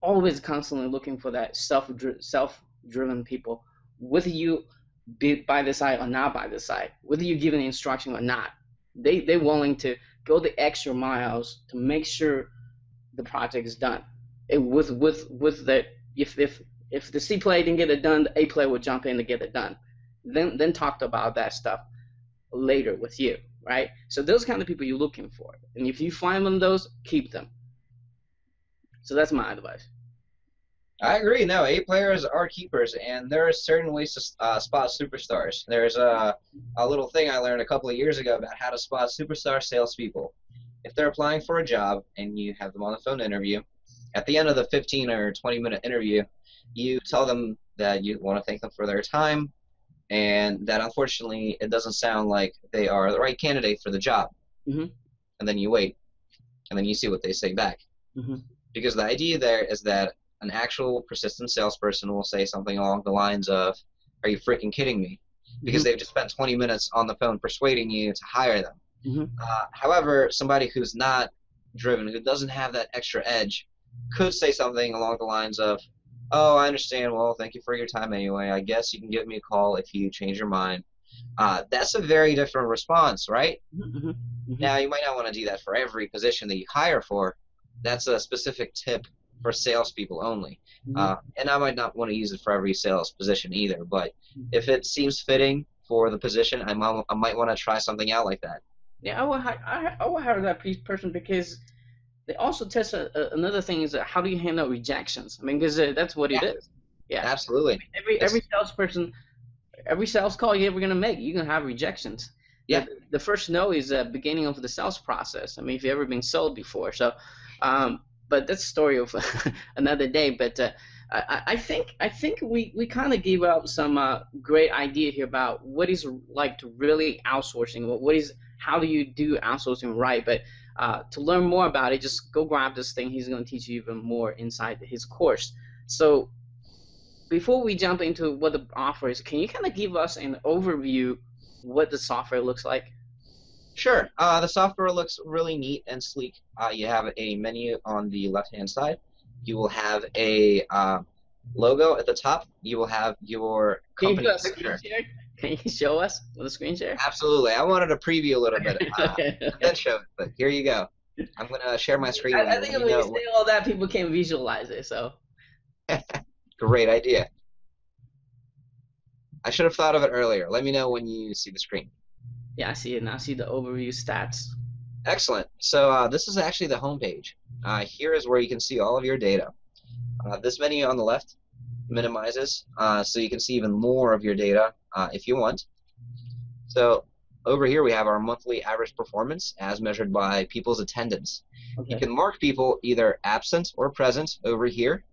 always constantly looking for that self-driven people, whether you be by the side or not by the side, whether you give an instruction or not. They're willing to go the extra miles to make sure the project is done. With that, if the C player didn't get it done, the A player would jump in to get it done. Then talk about that stuff later with you, right? So those kind of people you're looking for, and if you find them those, keep them. So that's my advice. I agree. No, A players are keepers, and there are certain ways to spot superstars. There's a little thing I learned a couple of years ago about how to spot superstar salespeople. If they're applying for a job and you have them on the phone interview, at the end of the 15 or 20-minute interview, you tell them that you want to thank them for their time, and that unfortunately it doesn't sound like they are the right candidate for the job. Mm-hmm. And then you wait, and then you see what they say back. Mm-hmm. Because the idea there is that an actual persistent salesperson will say something along the lines of, "Are you freaking kidding me?" Because they've just spent 20 minutes on the phone persuading you to hire them. Mm-hmm. However, somebody who's not driven, who doesn't have that extra edge, could say something along the lines of, "Oh, I understand. Well, thank you for your time anyway. I guess you can give me a call if you change your mind." That's a very different response, right? Mm-hmm. Mm-hmm. Now, you might not want to do that for every position that you hire for. That's a specific tip for salespeople only. And I might not want to use it for every sales position either, but if it seems fitting for the position, I might want to try something out like that. Yeah, I will hire that person because they also test another thing is how do you handle rejections? I mean, because that's what it is. Yeah, absolutely. Every salesperson, every sales call you're ever gonna make, you're gonna have rejections. Yeah. The first no is the beginning of the sales process. I mean, if you've ever been sold before, so. But that's a story of another day. But I think we kind of gave out some great idea here about what is like to really outsourcing. How do you do outsourcing right? But to learn more about it, just go grab this thing. He's going to teach you even more inside his course. So before we jump into what the offer is, can you kind of give us an overview what the software looks like? Sure. The software looks really neat and sleek. You have a menu on the left-hand side. You will have a logo at the top. You will have your company picture. Can you show us with a screen share? Absolutely. I wanted to preview a little bit. Okay. Then show it, but here you go. I'm going to share my screen. I think when you say all that, people can visualize it. So. Great idea. I should have thought of it earlier. Let me know when you see the screen. Yeah, I see it now. I see the overview stats. Excellent. So this is actually the home page. Here is where you can see all of your data. This menu on the left minimizes, so you can see even more of your data if you want. So over here we have our monthly average performance as measured by people's attendance. Okay. You can mark people either absent or present over here.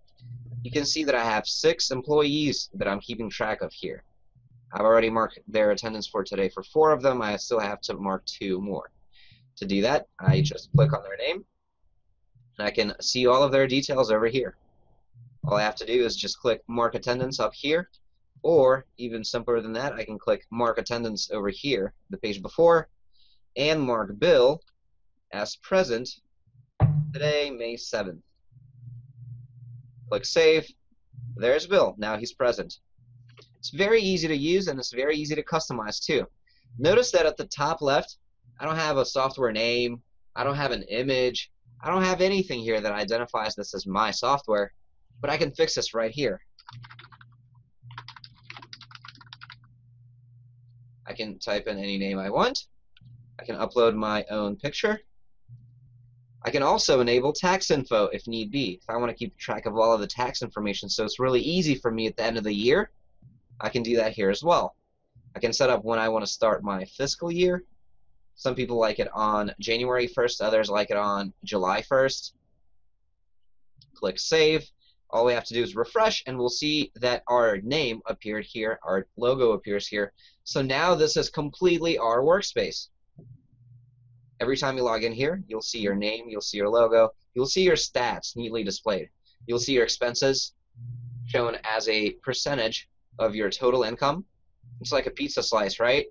You can see that I have 6 employees that I'm keeping track of here. I've already marked their attendance for today for 4 of them. I still have to mark 2 more. To do that, I just click on their name, and I can see all of their details over here. All I have to do is just click Mark Attendance up here, or even simpler than that, I can click Mark Attendance over here, the page before, and mark Bill as present today, May 7th. Click Save. There's Bill. Now he's present. It's very easy to use, and it's very easy to customize too. Notice that at the top left, I don't have a software name, I don't have an image, I don't have anything here that identifies this as my software, but I can fix this right here. I can type in any name I want. I can upload my own picture. I can also enable tax info if need be. If I want to keep track of all of the tax information, so it's really easy for me at the end of the year, I can do that here as well. I can set up when I want to start my fiscal year. Some people like it on January 1st, others like it on July 1st. Click Save. All we have to do is refresh, and we'll see that our name appeared here, our logo appears here. So now this is completely our workspace. Every time you log in here, you'll see your name, you'll see your logo, you'll see your stats neatly displayed. You'll see your expenses shown as a percentage of your total income. It's like a pizza slice, right?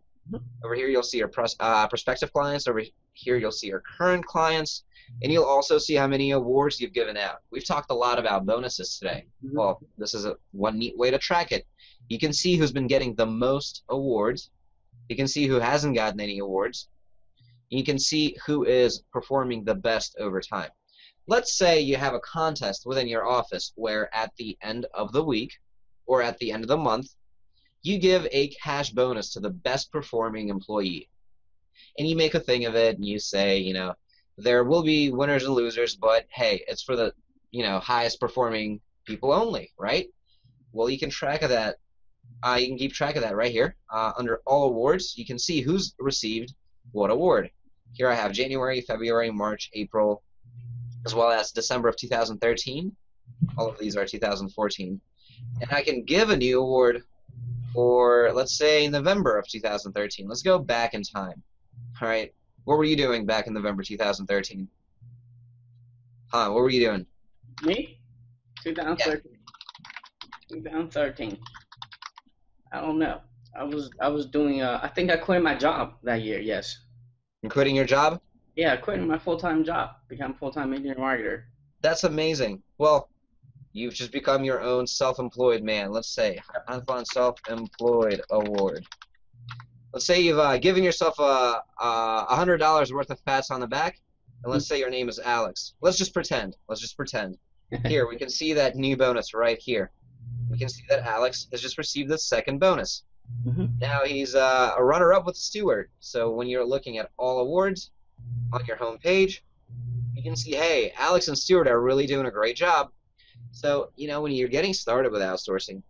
Over here, you'll see your prospective clients. Over here, you'll see your current clients. And you'll also see how many awards you've given out. We've talked a lot about bonuses today. Well, this is one neat way to track it. You can see who's been getting the most awards. You can see who hasn't gotten any awards. You can see who is performing the best over time. Let's say you have a contest within your office where at the end of the week or at the end of the month, you give a cash bonus to the best performing employee. And you make a thing of it and you say, you know, there will be winners and losers, but hey, it's for the, you know, highest performing people only, right? Well, you can track of that. You can keep track of that right here. Under all awards, you can see who's received what award. Here I have January, February, March, April, as well as December of 2013. All of these are 2014. And I can give a new award for, let's say, November of 2013. Let's go back in time. All right. What were you doing back in November 2013? What were you doing? Me? 2013. Yeah. 2013. I don't know. I was doing. I think I quit my job that year. Yes. You're quitting your job? Yeah, quitting my full-time job, become a full-time internet marketer. That's amazing. Well, you've just become your own self-employed man. Let's say Hanfon Self-Employed Award. Let's say you've given yourself $100 worth of pats on the back, and let's say your name is Alex. Let's just pretend. Let's just pretend. Here, we can see that new bonus right here. We can see that Alex has just received the second bonus. Now he's a runner-up with Stewart. So when you're looking at all awards on your home page, you can see, hey, Alex and Stewart are really doing a great job. So, you know, when you're getting started with outsourcing,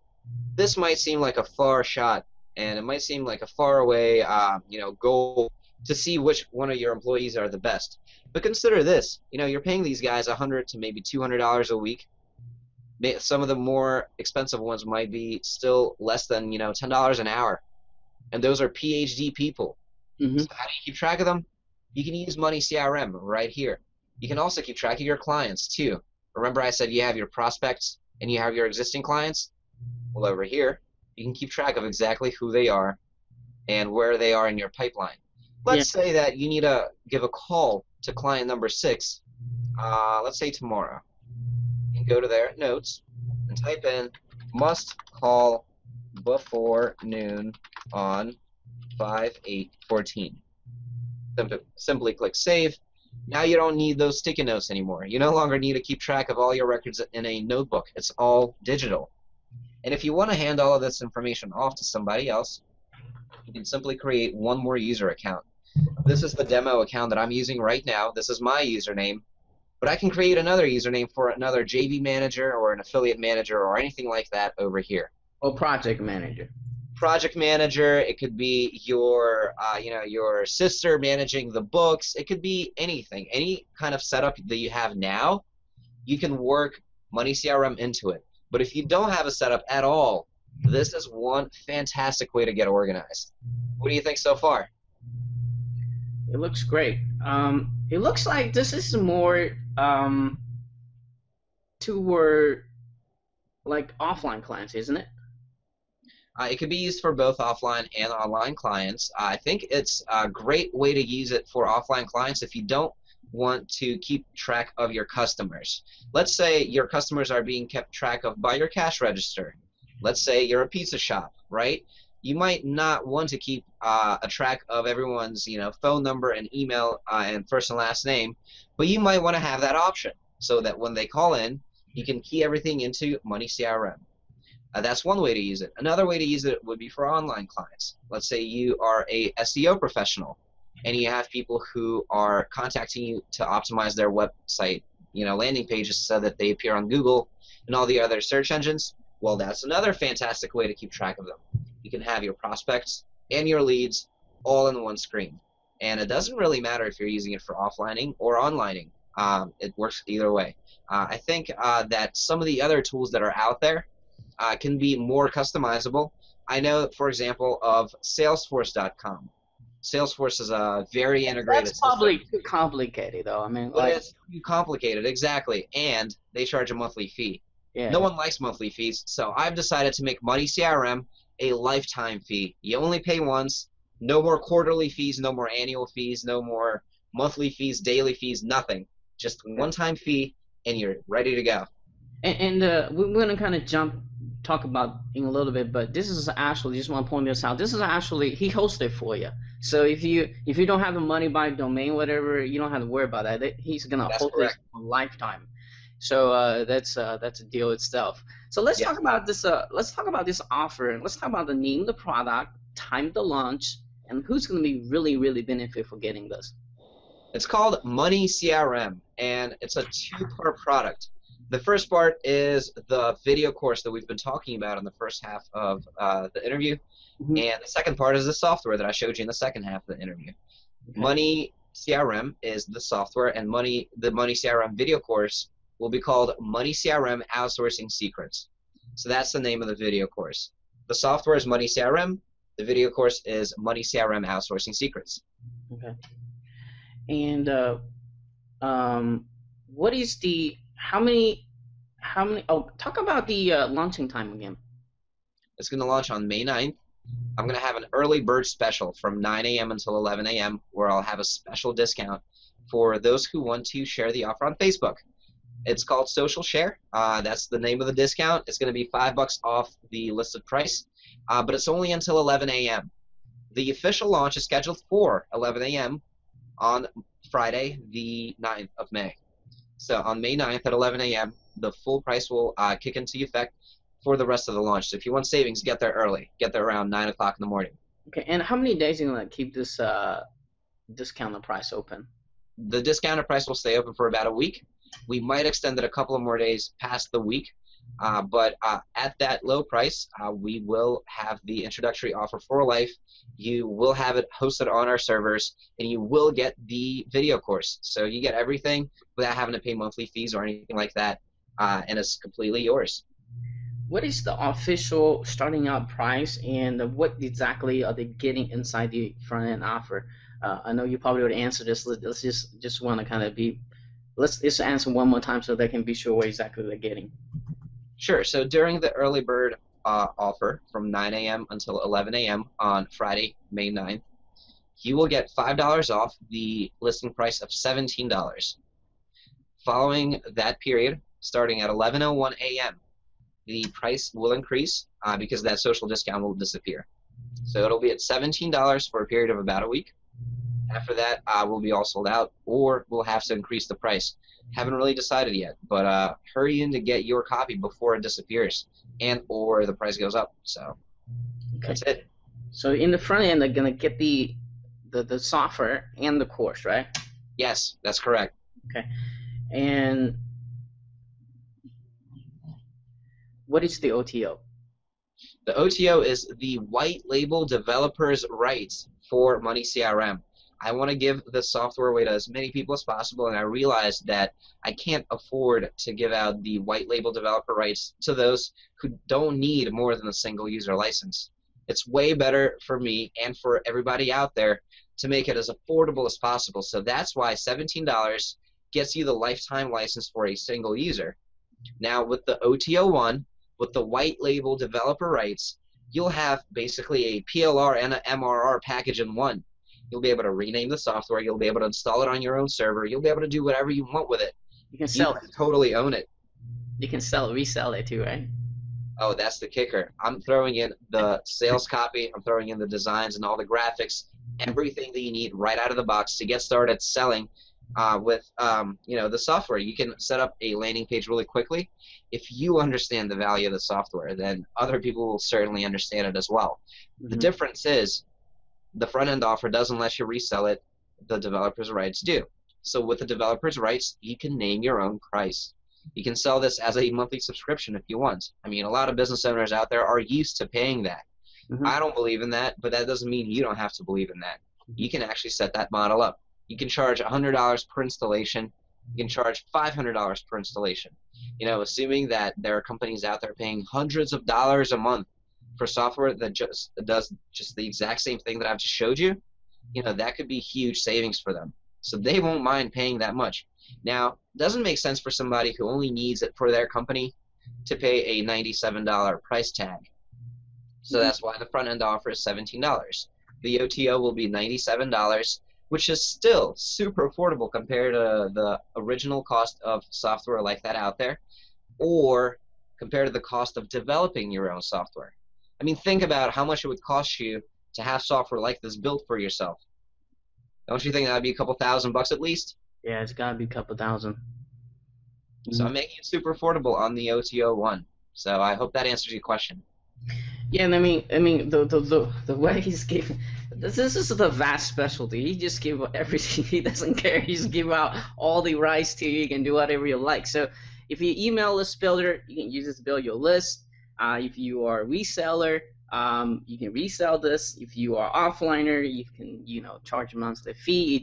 this might seem like a far shot, and it might seem like a far away, you know, goal to see which one of your employees are the best. But consider this, you know, you're paying these guys $100 to maybe $200 a week. Some of the more expensive ones might be still less than, you know, $10 an hour. And those are PhD people. So how do you keep track of them? You can use Money CRM right here. You can also keep track of your clients too. Remember I said you have your prospects and you have your existing clients? Well, over here, you can keep track of exactly who they are and where they are in your pipeline. Let's say that you need to give a call to client number 6, let's say tomorrow. You can go to their notes and type in must call before noon on 5/8/14. Simply click Save. Now you don't need those sticky notes anymore. You no longer need to keep track of all your records in a notebook. It's all digital. And if you want to hand all of this information off to somebody else, you can simply create one more user account. This is the demo account that I'm using right now. This is my username. But I can create another username for another JV manager or an affiliate manager or anything like that over here. Or project manager. Project manager. It could be your, you know, your sister managing the books. It could be anything, any kind of setup that you have now. You can work Money CRM into it. But if you don't have a setup at all, this is one fantastic way to get organized. What do you think so far? It looks great. It looks like this is more toward like offline clients, isn't it? It could be used for both offline and online clients. I think it's a great way to use it for offline clients if you don't want to keep track of your customers. Let's say your customers are being kept track of by your cash register. Let's say you're a pizza shop, right? You might not want to keep a track of everyone's, you know, phone number and email and first and last name, but you might want to have that option so that when they call in, you can key everything into Money CRM. That's one way to use it. Another way to use it would be for online clients. Let's say you are a SEO professional. and you have people who are contacting you to optimize their website, landing pages so that they appear on Google and all the other search engines, well, that's another fantastic way to keep track of them. You can have your prospects and your leads all in one screen. And it doesn't really matter if you're using it for offlining or onlining. It works either way. I think that some of the other tools that are out there can be more customizable. I know, for example, of Salesforce.com. Salesforce is a very integrated That's probably system. too complicated, though. I mean, But it's too complicated, exactly, and they charge a monthly fee. yeah. No one likes monthly fees, so I've decided to make Money CRM a lifetime fee. You only pay once. No more quarterly fees, no more annual fees, no more monthly fees, daily fees, nothing. Just one-time fee, and you're ready to go. And we're going to kind of talk about in a little bit, but this is actually, just want to point this out, this is actually, he hosted for you. So if you don't have the money by domain, whatever, you don't have to worry about that. He's going to host this for lifetime. So that's a deal itself. So let's talk about this. Let's talk about this offer. Let's talk about the name of the product, time to launch, and who's going to be really benefit for getting this. It's called Money CRM, and it's a two-part product. The first part is the video course that we've been talking about in the first half of the interview, and the second part is the software that I showed you in the second half of the interview. Okay. Money CRM is the software, and the Money CRM video course will be called Money CRM Outsourcing Secrets. So that's the name of the video course. The software is Money CRM. The video course is Money CRM Outsourcing Secrets. Okay. And what is the how many? Oh, talk about the launching time again. It's going to launch on May 9th. I'm going to have an early bird special from 9 a.m. until 11 a.m. where I'll have a special discount for those who want to share the offer on Facebook. It's called Social Share. That's the name of the discount. It's going to be $5 off the listed price, but it's only until 11 a.m. The official launch is scheduled for 11 a.m. on Friday, the 9th of May. So on May 9th at 11 a.m., the full price will kick into effect for the rest of the launch. So if you want savings, get there early. Get there around 9 o'clock in the morning. Okay, and how many days are you going to keep this discounted price open? The discounted price will stay open for about a week. We might extend it a couple of more days past the week, but at that low price, we will have the introductory offer for life. You will have it hosted on our servers, and you will get the video course. So you get everything without having to pay monthly fees or anything like that, and it's completely yours. What is the official starting out price, and what exactly are they getting inside the front-end offer? I know you probably would answer this. Let's just want to kind of be. Let's just answer one more time so they can be sure what exactly they're getting. Sure. So during the early bird offer from 9 a.m. until 11 a.m. on Friday, May 9th, you will get $5 off the listing price of $17. Following that period, starting at 11:01 a.m., the price will increase because that social discount will disappear. So it'll be at $17 for a period of about a week. After that, we'll be all sold out, or we'll have to increase the price. Haven't really decided yet, but hurry in to get your copy before it disappears and or the price goes up. So that's it. So in the front end, they're going to get the software and the course, right? Yes, that's correct. Okay. And what is the OTO? The OTO is the white label developer's rights for Money CRM. I want to give the software away to as many people as possible, and I realized that I can't afford to give out the white label developer rights to those who don't need more than a single user license. It's way better for me and for everybody out there to make it as affordable as possible. So that's why $17 gets you the lifetime license for a single user. Now with the OTO one, with the white label developer rights, you'll have basically a PLR and an MRR package in one. You'll be able to rename the software. You'll be able to install it on your own server. You'll be able to do whatever you want with it. You can sell it. Totally own it. You can resell it too, right? Oh, that's the kicker. I'm throwing in the sales copy. I'm throwing in the designs and all the graphics, everything that you need right out of the box to get started selling with the software. You can set up a landing page really quickly. If you understand the value of the software, then other people will certainly understand it as well. The difference is the front-end offer doesn't let you resell it. the developer's rights do. So with the developer's rights, you can name your own price. You can sell this as a monthly subscription if you want. I mean, a lot of business owners out there are used to paying that. I don't believe in that, but that doesn't mean you don't have to believe in that. You can actually set that model up. You can charge $100 per installation. You can charge $500 per installation. You know, assuming that there are companies out there paying hundreds of dollars a month for software that just does just the exact same thing that I've just showed you, you know, that could be huge savings for them. So they won't mind paying that much. Now, it doesn't make sense for somebody who only needs it for their company to pay a $97 price tag. So that's why the front end offer is $17. The OTO will be $97, which is still super affordable compared to the original cost of software like that out there, or compared to the cost of developing your own software. I mean, think about how much it would cost you to have software like this built for yourself. Don't you think that would be a couple $1,000 at least? Yeah, it's got to be a couple thousand. So I'm making it super affordable on the OTO one. So I hope that answers your question. Yeah, and I mean, the way he's giving, this is the vast specialty. He just give everything. He doesn't care. He just give out all the rights to you. You can do whatever you like. So if you email list builder, you can use this to build your list. If you are a reseller, you can resell this. If you are offliner, you can, you know, charge a monthly fee.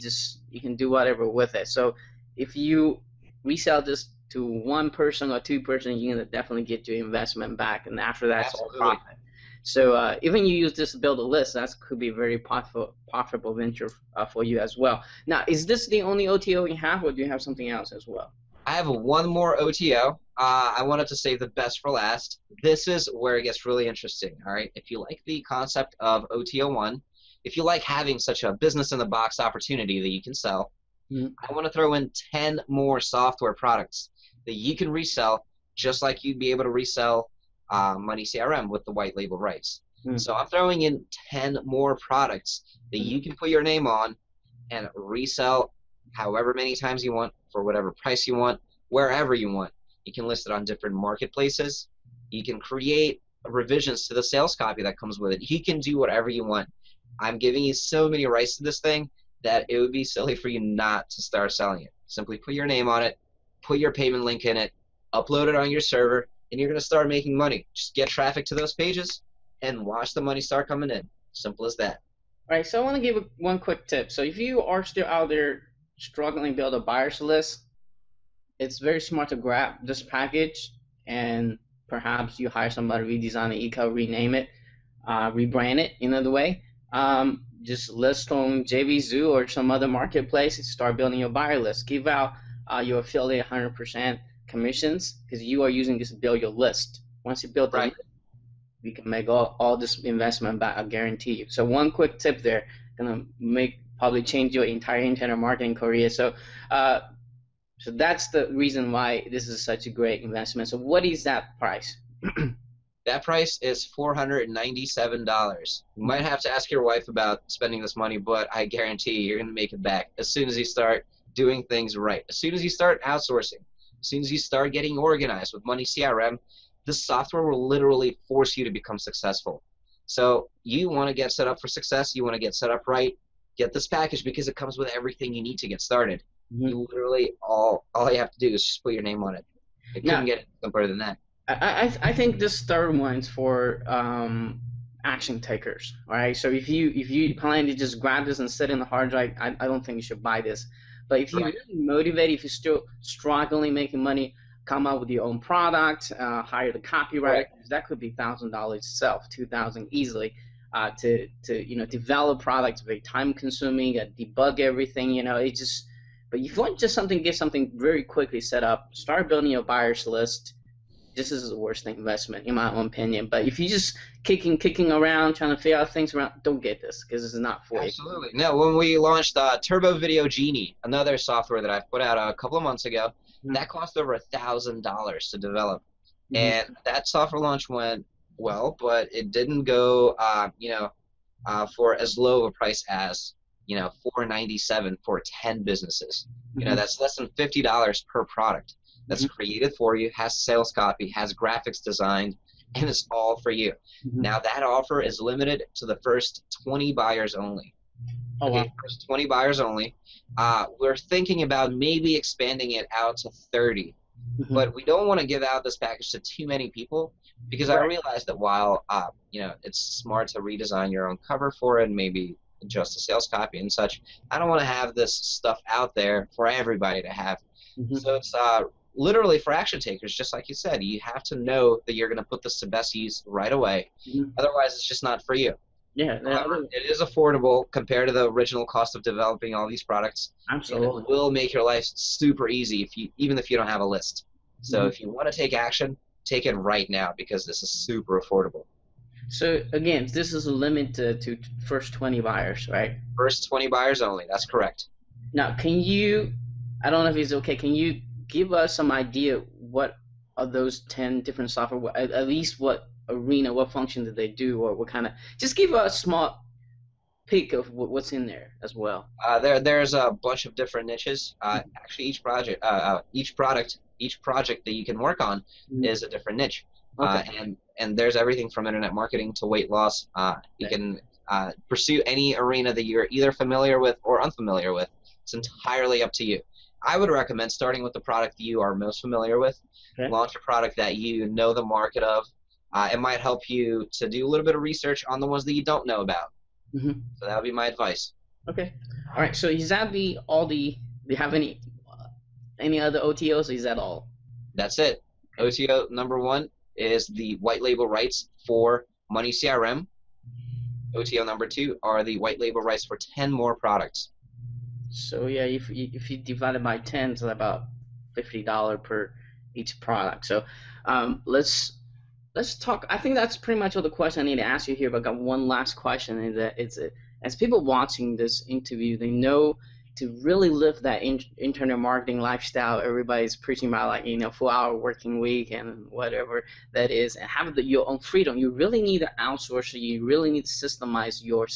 You can do whatever with it. So if you resell this to one person or two person, you're gonna definitely get your investment back, and after that, it's all profit. So even you use this to build a list, that could be a very profitable venture for you as well. Now, is this the only OTO you have, or do you have something else as well? I have one more OTO. I wanted to save the best for last. This is where it gets really interesting. All right, if you like the concept of OTO 1, if you like having such a business-in-the-box opportunity that you can sell, I want to throw in 10 more software products that you can resell, just like you'd be able to resell Money CRM with the white label rights. So I'm throwing in 10 more products that you can put your name on and resell however many times you want, for whatever price you want, wherever you want. You can list it on different marketplaces. You can create revisions to the sales copy that comes with it. You can do whatever you want. I'm giving you so many rights to this thing that it would be silly for you not to start selling it. Simply put your name on it, put your payment link in it, upload it on your server, and you're going to start making money. Just get traffic to those pages and watch the money start coming in. Simple as that. All right, so I want to give one quick tip. So if you are still out there struggling to build a buyer's list, it's very smart to grab this package and perhaps you hire somebody to redesign the eco, rename it, rebrand it in another way. Just list on JVZoo or some other marketplace and start building your buyer list. Give out your affiliate 100% commissions because you are using this to build your list. Once you build the list, you can make all this investment back, I guarantee you. So one quick tip there, gonna probably change your entire internet marketing career. So so that's the reason why this is such a great investment. So what is that price? That price is $497. You might have to ask your wife about spending this money, but I guarantee you, you're going to make it back as soon as you start doing things right. As soon as you start outsourcing, as soon as you start getting organized with Money CRM, this software will literally force you to become successful. So you want to get set up for success, you want to get set up right, get this package because it comes with everything you need to get started. You literally, all you have to do is just put your name on it. It couldn't get simpler than that. I think this third one's for action takers. All right, so if you plan to just grab this and sit in the hard drive, I don't think you should buy this. But if you're really motivated, if you're still struggling making money, come up with your own product, hire the copywriter. That could be $1,000 itself, $2,000 easily. To develop products, very time consuming, debug everything. It just. But if you want just get something very quickly set up, start building your buyers list. This is the worst investment in my own opinion. But if you just kicking around trying to figure out things around, don't get this because this is not for you. Absolutely. No, when we launched Turbo Video Genie, another software that I put out a couple of months ago, that cost over $1,000 to develop, and that software launch went well, but it didn't go, for as low of a price as $497 for 10 businesses. That's less than $50 per product. That's created for you, has sales copy, has graphics designed, and it's all for you. Now that offer is limited to the first 20 buyers only. Oh, wow. Okay, first 20 buyers only. We're thinking about maybe expanding it out to 30, Hmm. but we don't want to give out this package to too many people because I Right. realize that while it's smart to redesign your own cover for it and maybe adjust the sales copy and such, I don't want to have this stuff out there for everybody to have. Hmm. So it's literally for action takers, just like you said. You have to know that you're going to put this to best use right away. Hmm. Otherwise, it's just not for you. Yeah, However, it is affordable compared to the original cost of developing all these products, and it absolutely. will make your life super easy even if you don't have a list. So Hmm. if you want to take action, take it right now because this is super affordable. So again, this is limited to first 20 buyers, right? First 20 buyers only. That's correct. Now, can you, I don't know if it's okay, can you give us some idea what are those 10 different software, at least what arena, what function do they do, or what kind of, just give us a small peek of what's in there as well. There's a bunch of different niches. Actually, each project that you can work on Mhm. is a different niche. Okay. And there's everything from internet marketing to weight loss. You Okay. can pursue any arena that you're either familiar with or unfamiliar with. It's entirely up to you. I would recommend starting with the product you are most familiar with. Okay. Launch a product that you know the market of. It might help you to do a little bit of research on the ones that you don't know about. Hmm. So that would be my advice. Okay. All right. So is that do you have any other OTOs? Or is that all? That's it. OTO number one is the white label rights for Money CRM. OTO number two are the white label rights for 10 more products. So yeah, if you divide it by 10, it's about $50 per each product. So let's talk. I think that's pretty much all the questions I need to ask you here. But I got one last question, is that as people watching this interview, they know to really live that internet marketing lifestyle everybody's preaching about, like 4-hour working week and whatever that is, and have your own freedom. You really need to outsource. You really need to systemize your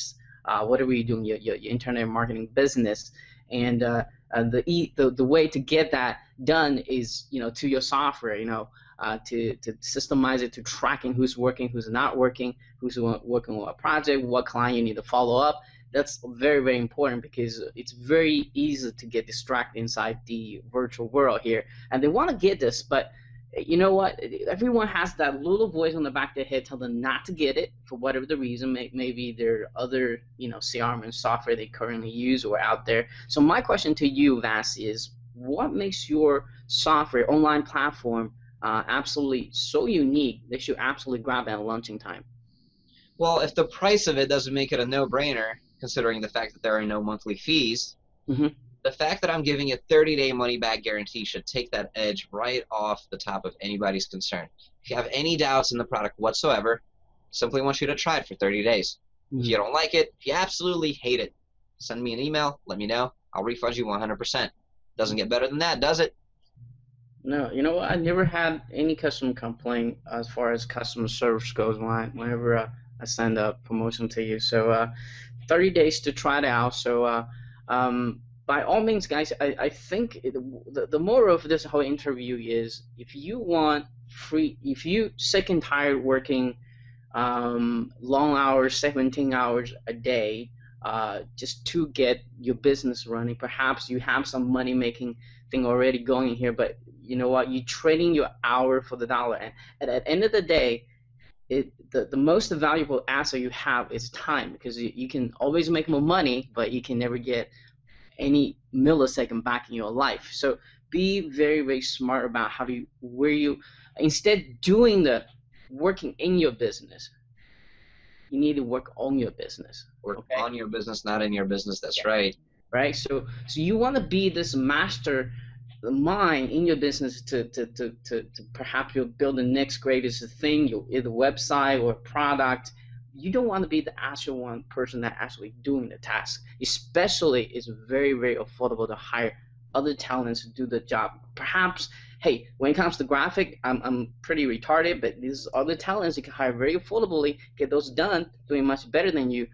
whatever you're doing, your internet marketing business, and the way to get that done is to your software, to systemize it, to tracking who's working, who's not working, who's working on a project, what client you need to follow up. That's very, very important because it's very easy to get distracted inside the virtual world here. And they want to get this, but you know what? Everyone has that little voice on the back of their head telling them not to get it for whatever the reason. Maybe there are other, CRM and software they currently use or out there. So my question to you, Vas, is what makes your software online platform absolutely so unique that you absolutely grab at launching time? Well, if the price of it doesn't make it a no-brainer, considering the fact that there are no monthly fees, Hmm. the fact that I'm giving a 30-day money-back guarantee should take that edge right off the top of anybody's concern. If you have any doubts in the product whatsoever, simply want you to try it for 30 days. If you don't like it, if you absolutely hate it, send me an email, let me know. I'll refund you 100%. Doesn't get better than that, does it? No, you know what? I never had any customer complaint as far as customer service goes whenever I send a promotion to you. So 30 days to try it out. So by all means, guys, I think the moral of this whole interview is if you sick and tired working long hours, 17 hours a day, just to get your business running. Perhaps you have some money making thing already going here, but you know what? You're trading your hour for the dollar. And at the end of the day, the most valuable asset you have is time, because you can always make more money, but you can never get any millisecond back in your life. So be very, very smart about instead doing the working in your business, you need to work on your business. Work Okay. on your business, not in your business. That's right. Right. So you want to be this master mind in your business to perhaps you build the next greatest thing, either website or product. You don't want to be the actual one person that actually doing the task. Especially, it's very, very affordable to hire other talents to do the job. Perhaps, hey, when it comes to graphic, I'm pretty retarded, but these other talents you can hire very affordably, get those done, doing much better than you.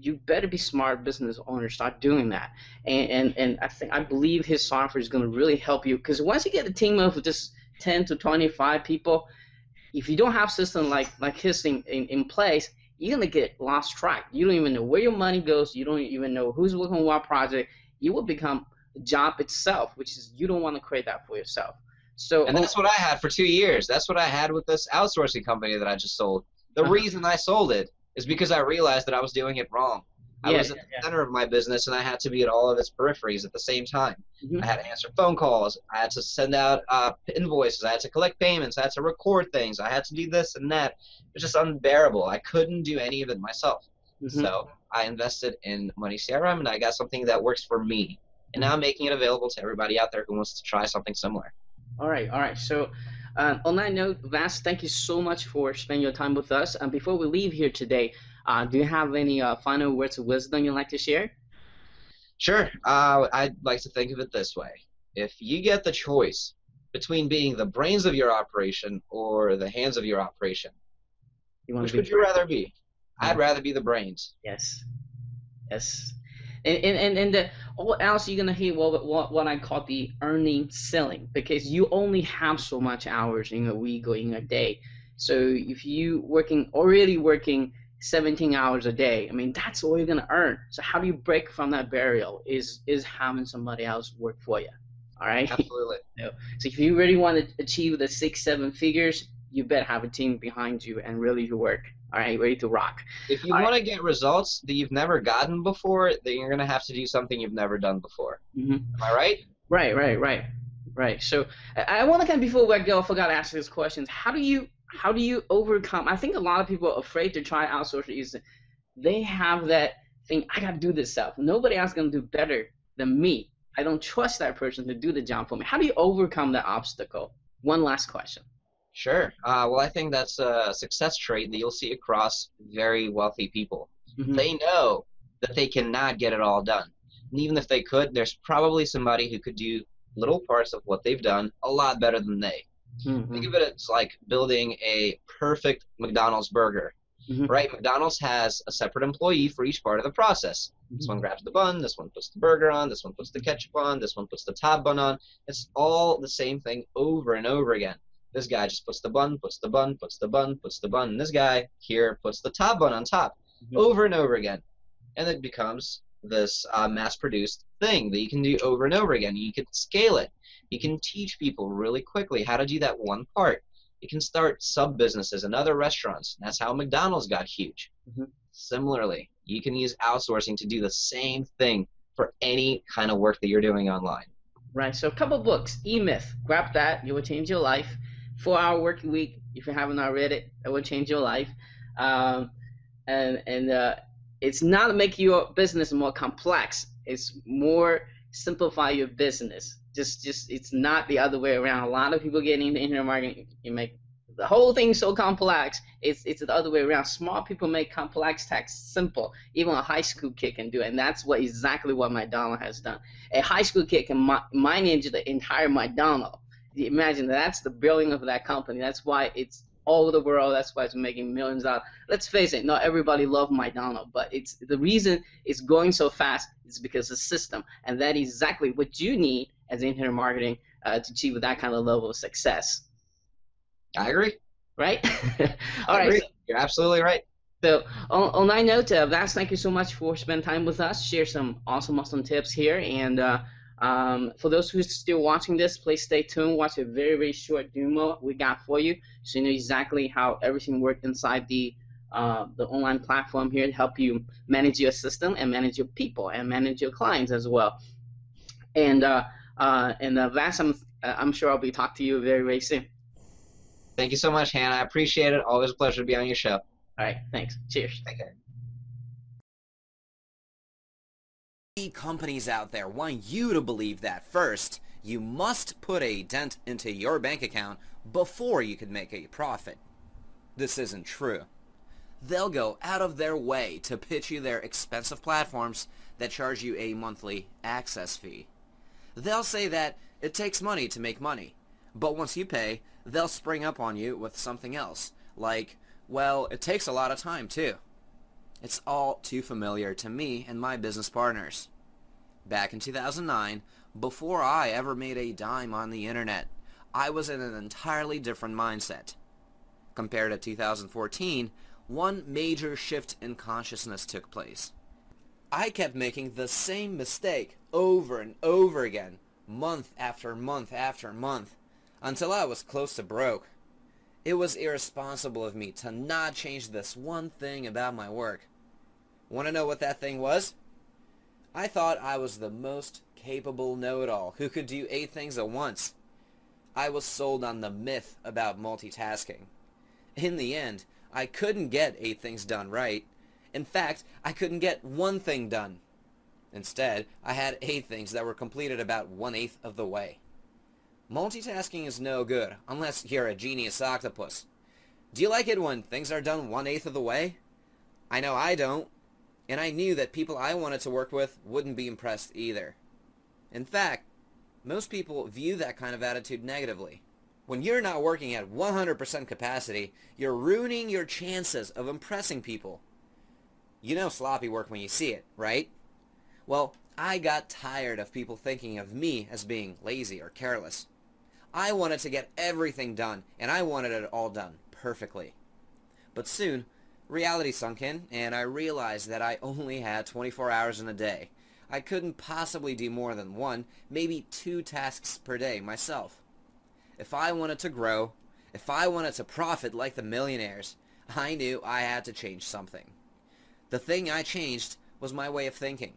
You better be smart business owner. Start doing that, and I believe his software is going to really help you, because once you get a team of just 10 to 25 people, if you don't have system like his in place, you're gonna get lost track. You don't even know where your money goes. You don't even know who's working on what project. You will become a job itself, which is you don't want to create that for yourself. So, And that's what I had for 2 years. That's what I had with this outsourcing company that I just sold. The reason I sold it is because I realized that I was doing it wrong. I was at the center of my business, and I had to be at all of its peripheries at the same time. I had to answer phone calls. I had to send out invoices. I had to collect payments. I had to record things. I had to do this and that. It was just unbearable. I couldn't do any of it myself. So I invested in Money CRM, and I got something that works for me. And now I'm making it available to everybody out there who wants to try something similar. All right, all right. So on that note, Vas, thank you so much for spending your time with us. And before we leave here today, do you have any final words of wisdom you'd like to share? Sure. I'd like to think of it this way. If you get the choice between being the brains of your operation or the hands of your operation, which would you rather be? I'd rather be the brains. Yes. Yes. And what else you're gonna hear what I call the earning ceiling, because you only have so much hours in a week or in a day. So if you already working 17 hours a day, I mean that's all you're gonna earn. So how do you break from that barrier? Is having somebody else work for you. All right. Absolutely. So if you really want to achieve the 6-7 figures, you better have a team behind you and really to work. All right, ready to rock. If you want to get results that you've never gotten before, then you're going to have to do something you've never done before. Am I right? Right. So I want to kind of, before we go, I forgot to ask this question. How do you overcome? I think a lot of people are afraid to try outsourcing. Is they have that thing, I got to do this stuff. Nobody else is going to do better than me. I don't trust that person to do the job for me. How do you overcome that obstacle? One last question. Sure. Well, I think that's a success trait that you'll see across very wealthy people. They know that they cannot get it all done. And even if they could, there's probably somebody who could do little parts of what they've done a lot better than they. Think of it as like building a perfect McDonald's burger, right? McDonald's has a separate employee for each part of the process. This one grabs the bun, this one puts the burger on, this one puts the ketchup on, this one puts the top bun on. It's all the same thing over and over again. This guy just puts the bun, puts the bun, puts the bun, puts the bun, and this guy here puts the top bun on top over and over again. And it becomes this mass-produced thing that you can do over and over again. You can scale it. You can teach people really quickly how to do that one part. You can start sub-businesses and other restaurants. That's how McDonald's got huge. Similarly, you can use outsourcing to do the same thing for any kind of work that you're doing online. Right, so a couple books. E-Myth, grab that, it will change your life. 4-Hour Working Week, if you haven't already, it will change your life. It's not to make your business more complex. It's more simplify your business. Just it's not the other way around. A lot of people get into internet marketing, you make the whole thing so complex. It's the other way around. Smart people make complex text simple. Even a high school kid can do it, and that's exactly what McDonald's has done. A high school kid can manage the entire McDonald's. Imagine that's the brilliance of that company. That's why it's all over the world. That's why it's making millions of dollars. Let's face it, not everybody loves McDonald's, but it's the reason it's going so fast is because of the system, and that is exactly what you need as internet marketing to achieve that kind of level of success. I agree. Right? All right. You're absolutely right. So on that note, Vas, thank you so much for spending time with us. Share some awesome tips here, and for those who are still watching this, please stay tuned. Watch a very short demo we got for you, so you know exactly how everything works inside the online platform here to help you manage your system and manage your people and manage your clients as well. And Vas, I'm sure I'll be talking to you very soon. Thank you so much, Hannah. I appreciate it. Always a pleasure to be on your show. All right, thanks. Cheers. Take care. Companies out there want you to believe that first, you must put a dent into your bank account before you can make a profit. This isn't true. They'll go out of their way to pitch you their expensive platforms that charge you a monthly access fee. They'll say that it takes money to make money, but once you pay, they'll spring up on you with something else, like, well, it takes a lot of time too. It's all too familiar to me and my business partners. Back in 2009, before I ever made a dime on the internet, I was in an entirely different mindset. Compared to 2014, one major shift in consciousness took place. I kept making the same mistake over and over again, month after month after month, until I was close to broke. It was irresponsible of me to not change this one thing about my work. Want to know what that thing was? I thought I was the most capable know-it-all who could do 8 things at once. I was sold on the myth about multitasking. In the end, I couldn't get 8 things done right. In fact, I couldn't get 1 thing done. Instead, I had 8 things that were completed about 1/8 of the way. Multitasking is no good unless you're a genius octopus. Do you like it when things are done 1/8 of the way? I know I don't, and I knew that people I wanted to work with wouldn't be impressed either. In fact, most people view that kind of attitude negatively. When you're not working at 100% capacity, you're ruining your chances of impressing people. You know sloppy work when you see it, right? Well, I got tired of people thinking of me as being lazy or careless. I wanted to get everything done, and I wanted it all done perfectly. But soon, reality sunk in, and I realized that I only had 24 hours in a day. I couldn't possibly do more than 1, maybe 2 tasks per day myself. If I wanted to grow, if I wanted to profit like the millionaires, I knew I had to change something. The thing I changed was my way of thinking.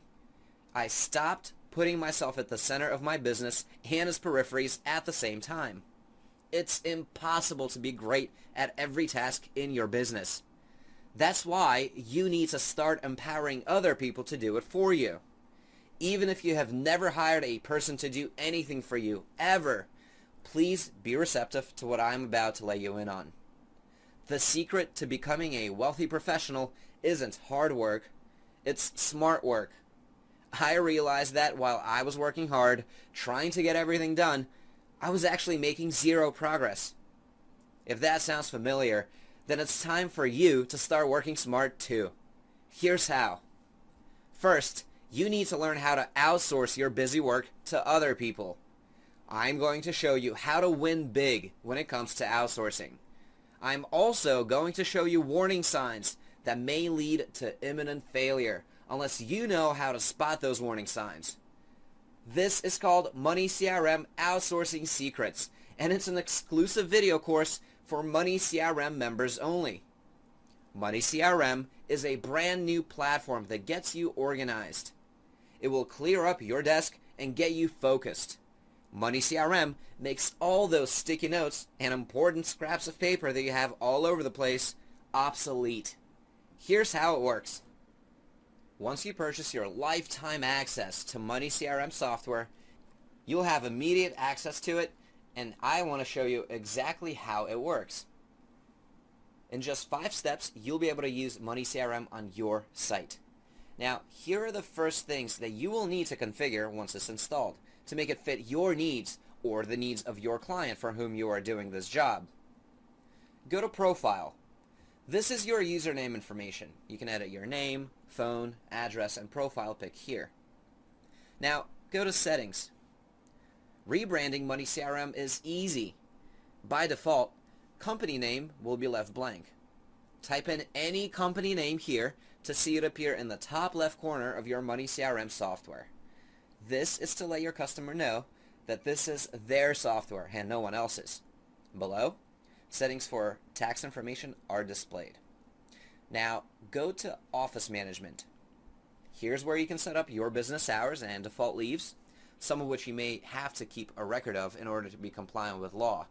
I stopped putting myself at the center of my business and its peripheries at the same time. It's impossible to be great at every task in your business. That's why you need to start empowering other people to do it for you. Even if you have never hired a person to do anything for you, ever, please be receptive to what I'm about to let you in on. The secret to becoming a wealthy professional isn't hard work, it's smart work. I realized that while I was working hard, trying to get everything done, I was actually making 0 progress. If that sounds familiar, then it's time for you to start working smart too. Here's how. First, you need to learn how to outsource your busy work to other people. I'm going to show you how to win big when it comes to outsourcing. I'm also going to show you warning signs that may lead to imminent failure unless you know how to spot those warning signs. This is called Money CRM Outsourcing Secrets, and it's an exclusive video course for Money CRM members only. Money CRM is a brand new platform that gets you organized. It will clear up your desk and get you focused. Money CRM makes all those sticky notes and important scraps of paper that you have all over the place obsolete. Here's how it works. Once you purchase your lifetime access to Money CRM software, you'll have immediate access to it, and I want to show you exactly how it works. In just 5 steps, you'll be able to use Money CRM on your site. Now, here are the first things that you will need to configure once it's installed to make it fit your needs or the needs of your client for whom you are doing this job. Go to Profile. This is your username information. You can edit your name, phone, address, and profile pic here. Now, go to Settings. Rebranding Money CRM is easy. By default, company name will be left blank. Type in any company name here to see it appear in the top left corner of your Money CRM software. This is to let your customer know that this is their software and no one else's. Below, settings for tax information are displayed. Now, go to Office Management. Here's where you can set up your business hours and default leaves, some of which you may have to keep a record of in order to be compliant with law.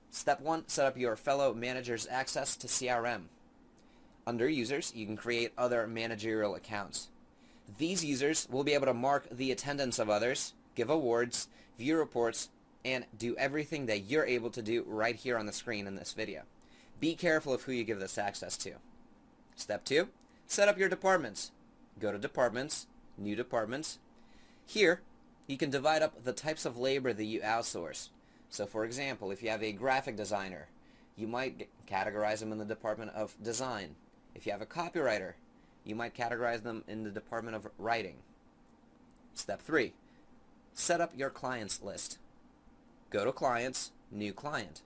Step 1, set up your fellow managers' access to CRM. Under Users, you can create other managerial accounts. These users will be able to mark the attendance of others, give awards, view reports, and do everything that you're able to do right here on the screen in this video. Be careful of who you give this access to. Step 2, set up your departments. Go to Departments, New Departments. Here, you can divide up the types of labor that you outsource. So for example, if you have a graphic designer, you might categorize them in the department of design. If you have a copywriter, you might categorize them in the department of writing. Step 3, set up your clients list. Go to Clients, New Client.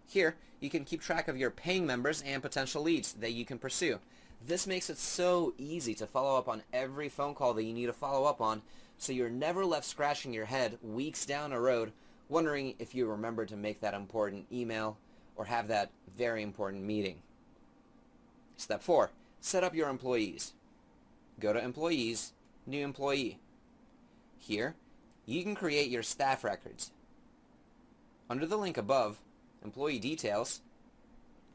Here, you can keep track of your paying members and potential leads that you can pursue. This makes it so easy to follow up on every phone call that you need to follow up on, so you're never left scratching your head weeks down the road wondering if you remember to make that important email or have that very important meeting. Step 4. Set up your employees. Go to Employees, New Employee. Here, you can create your staff records. Under the link above, Employee Details,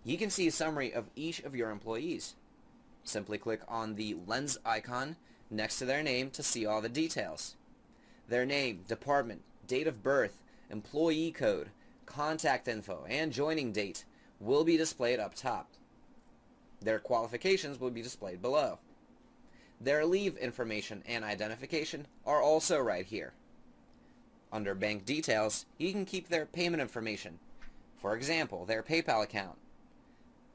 you can see a summary of each of your employees. Simply click on the lens icon next to their name to see all the details. Their name, department, date of birth, employee code, contact info, and joining date will be displayed up top. Their qualifications will be displayed below. Their leave information and identification are also right here. Under bank details, you can keep their payment information. For example, their PayPal account.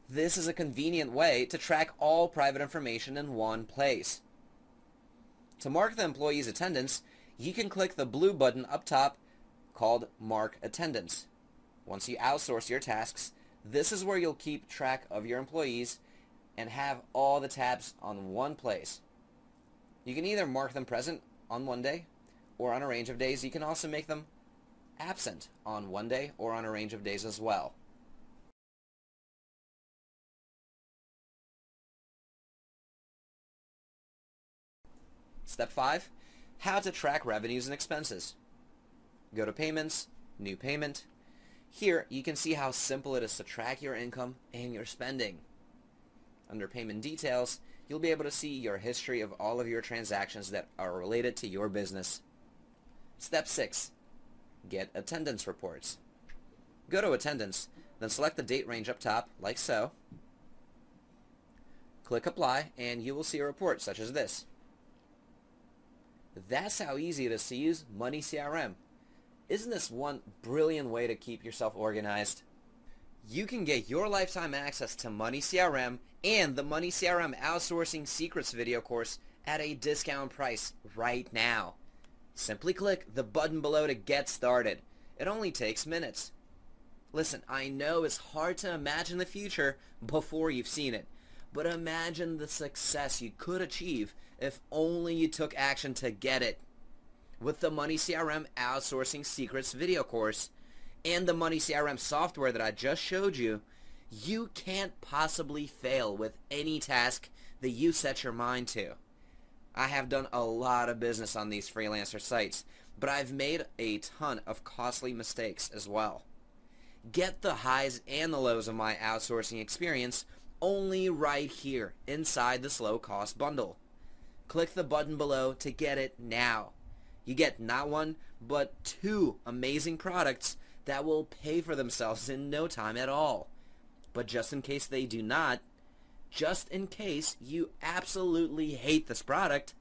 This is a convenient way to track all private information in one place. To mark the employee's attendance, you can click the blue button up top called Mark Attendance. Once you outsource your tasks, this is where you'll keep track of your employees and have all the tabs on one place. You can either mark them present on one day or on a range of days. You can also make them absent on one day or on a range of days as well. Step 5. How to track revenues and expenses. Go to Payments, New Payment. Here you can see how simple it is to track your income and your spending. Under Payment Details, you'll be able to see your history of all of your transactions that are related to your business. Step 6. Get attendance reports. Go to Attendance, then select the date range up top, like so. Click Apply, and you will see a report such as this. That's how easy it is to use Money CRM. Isn't this one brilliant way to keep yourself organized? You can get your lifetime access to Money CRM and the Money CRM Outsourcing Secrets video course at a discount price right now. Simply click the button below to get started. It only takes minutes. Listen, I know it's hard to imagine the future before you've seen it, but imagine the success you could achieve if only you took action to get it. With the Money CRM Outsourcing Secrets video course and the Money CRM software that I just showed you, you can't possibly fail with any task that you set your mind to. I have done a lot of business on these freelancer sites, but I've made a ton of costly mistakes as well. Get the highs and the lows of my outsourcing experience only right here inside this low-cost bundle. Click the button below to get it now. You get not one, but 2 amazing products that will pay for themselves in no time at all. But just in case they do not, just in case you absolutely hate this product,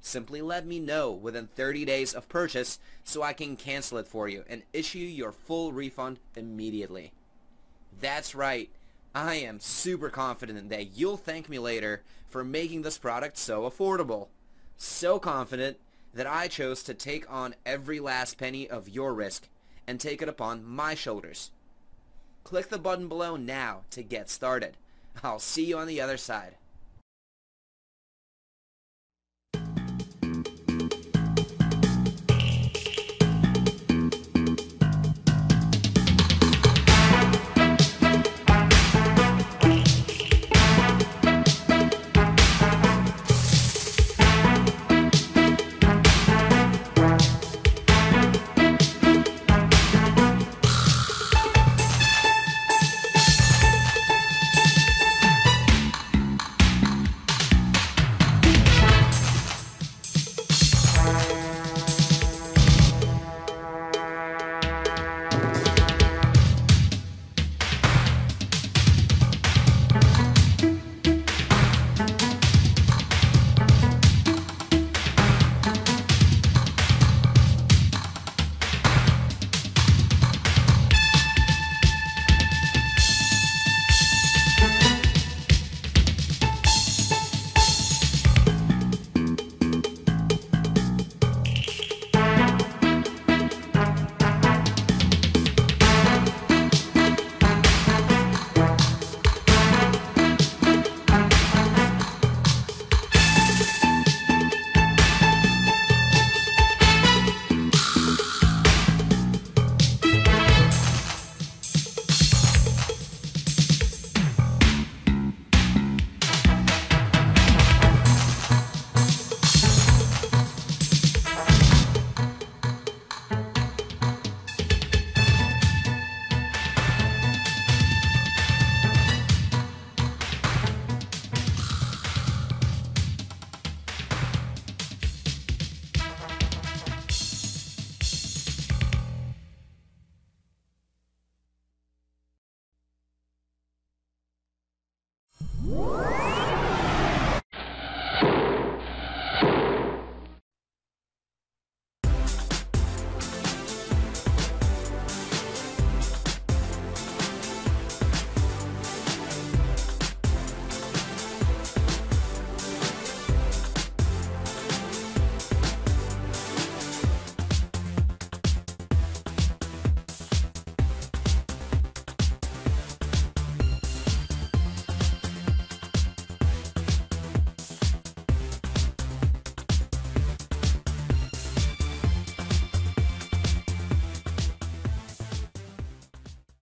simply let me know within 30 days of purchase so I can cancel it for you and issue your full refund immediately. That's right. I am super confident that you'll thank me later for making this product so affordable. So confident that I chose to take on every last penny of your risk and take it upon my shoulders. Click the button below now to get started. I'll see you on the other side.